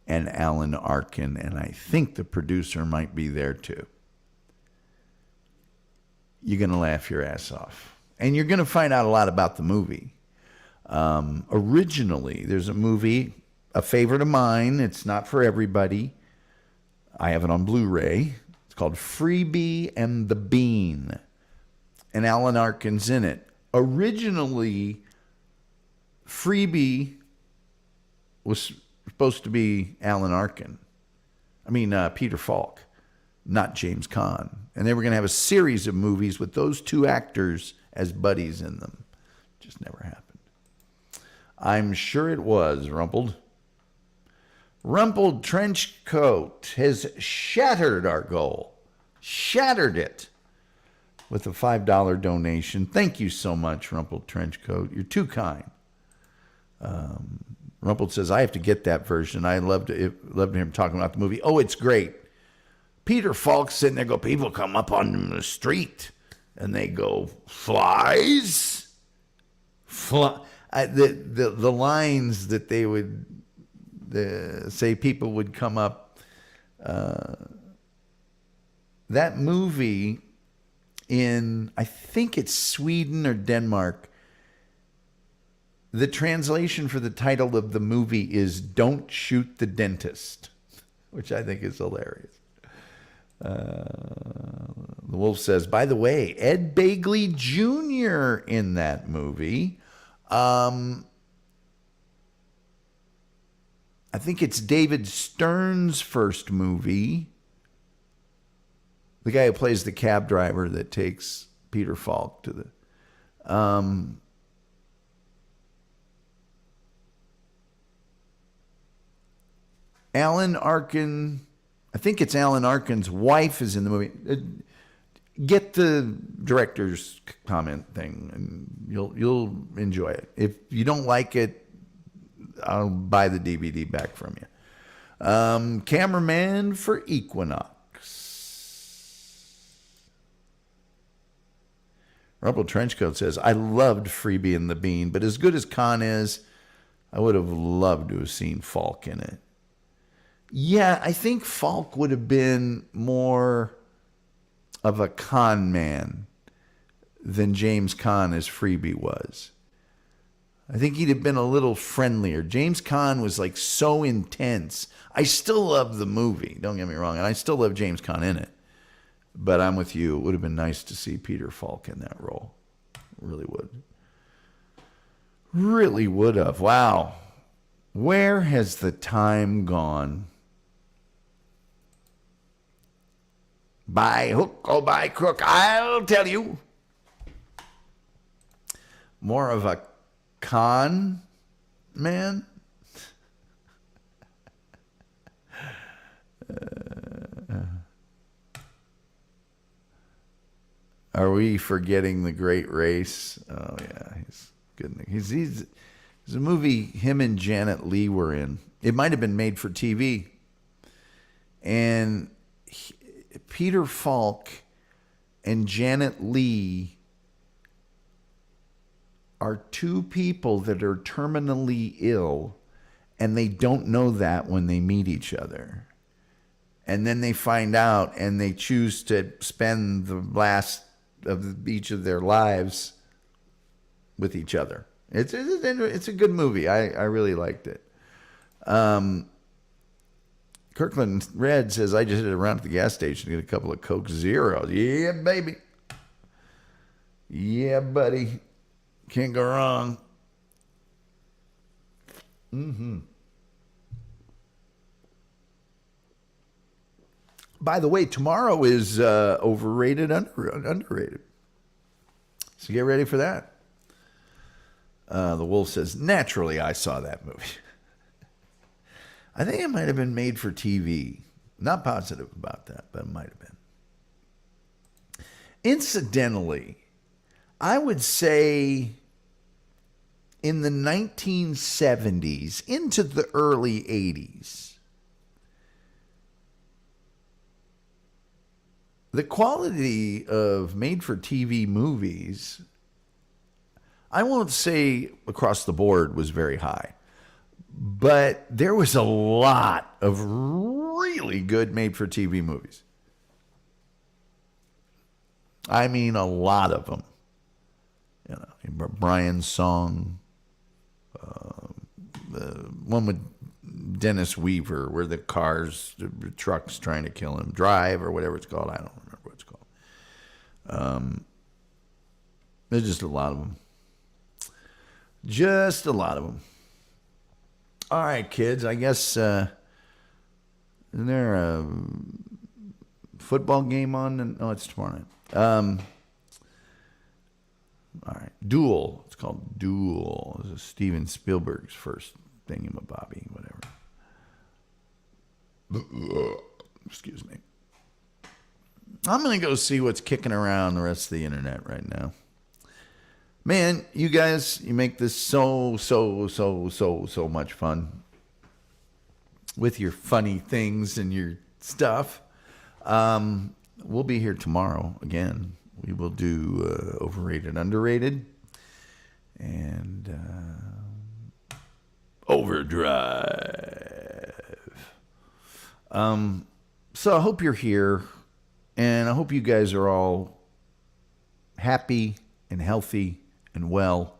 and Alan Arkin, and I think the producer might be there too. You're going to laugh your ass off. And you're going to find out a lot about the movie. Originally, there's a movie, a favorite of mine. It's not for everybody. I have it on Blu-ray. It's called Freebie and the Bean. And Alan Arkin's in it. Originally, Freebie was supposed to be Alan Arkin. Peter Falk, not James Caan. And they were going to have a series of movies with those two actors as buddies in them. Just never happened. I'm sure it was, Rumpled. Rumpled Trench Coat has shattered our goal. Shattered it with a $5 donation. Thank you so much, Rumpled Trench Coat. You're too kind. Rumpled says, I have to get that version. I loved him talking about the movie. Oh, it's great. Peter Falk's sitting there go, people come up on the street and they go, flies? The lines that they would say people would come up. That movie in, I think it's Sweden or Denmark, the translation for the title of the movie is Don't Shoot the Dentist, which I think is hilarious. The Wolf says, by the way, Ed Begley Jr. in that movie. I think it's David Stern's first movie. The guy who plays the cab driver that takes Peter Falk to the... Alan Arkin, I think it's Alan Arkin's wife is in the movie. Get the director's comment thing, and you'll enjoy it. If you don't like it, I'll buy the DVD back from you. Cameraman for Equinox. Rumpled Trenchcoat says, I loved Freebie and the Bean, but as good as Caan is, I would have loved to have seen Falk in it. Yeah, I think Falk would have been more of a con man than James Caan as Freebie was. I think he'd have been a little friendlier. James Caan was like so intense. I still love the movie, don't get me wrong, and I still love James Caan in it. But I'm with you. It would have been nice to see Peter Falk in that role. Really would. Really would have. Wow. Where has the time gone? By hook or by crook, I'll tell you. More of a con man? Are we forgetting The Great Race? Oh, yeah, he's good. He's a movie him and Janet Leigh were in. It might have been made for TV. And Peter Falk and Janet Leigh are two people that are terminally ill, and they don't know that when they meet each other. And then they find out, and they choose to spend the last of each of their lives with each other. It's a good movie. I really liked it. Kirkland Red says, I just hit around at the gas station to get a couple of Coke Zeros. Yeah, baby. Yeah, buddy. Can't go wrong. By the way, tomorrow is overrated, underrated. So get ready for that. The Wolf says, naturally, I saw that movie. I think it might have been made for TV. Not positive about that, but it might have been. Incidentally, I would say in the 1970s into the early 80s, the quality of made-for-TV movies, I won't say across the board was very high, but there was a lot of really good made-for-TV movies. I mean, a lot of them. You know, Brian's Song, the one with Dennis Weaver, where the truck's trying to kill him, Drive or whatever it's called. I don't remember what it's called. There's just a lot of them. Just a lot of them. All right, kids. I guess isn't there a football game on? No, it's tomorrow night. All right, Duel. It's called Duel. This is Steven Spielberg's first thingamabobby, whatever. Excuse me. I'm going to go see what's kicking around the rest of the internet right now. Man, you guys, you make this so much fun with your funny things and your stuff. We'll be here tomorrow again. We will do overrated, underrated, and overdrive. So I hope you're here, and I hope you guys are all happy and healthy and well.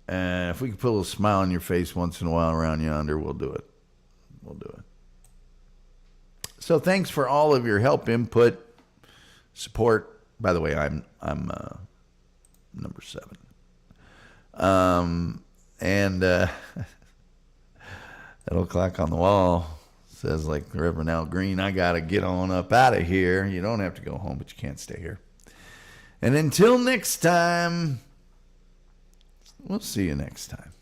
And if we can put a little smile on your face once in a while around yonder, we'll do it. We'll do it. So thanks for all of your help, input, support. By the way, I'm number 7. And that little clock on the wall says, like the Reverend Al Green, I got to get on up out of here. You don't have to go home, but you can't stay here. And until next time, we'll see you next time.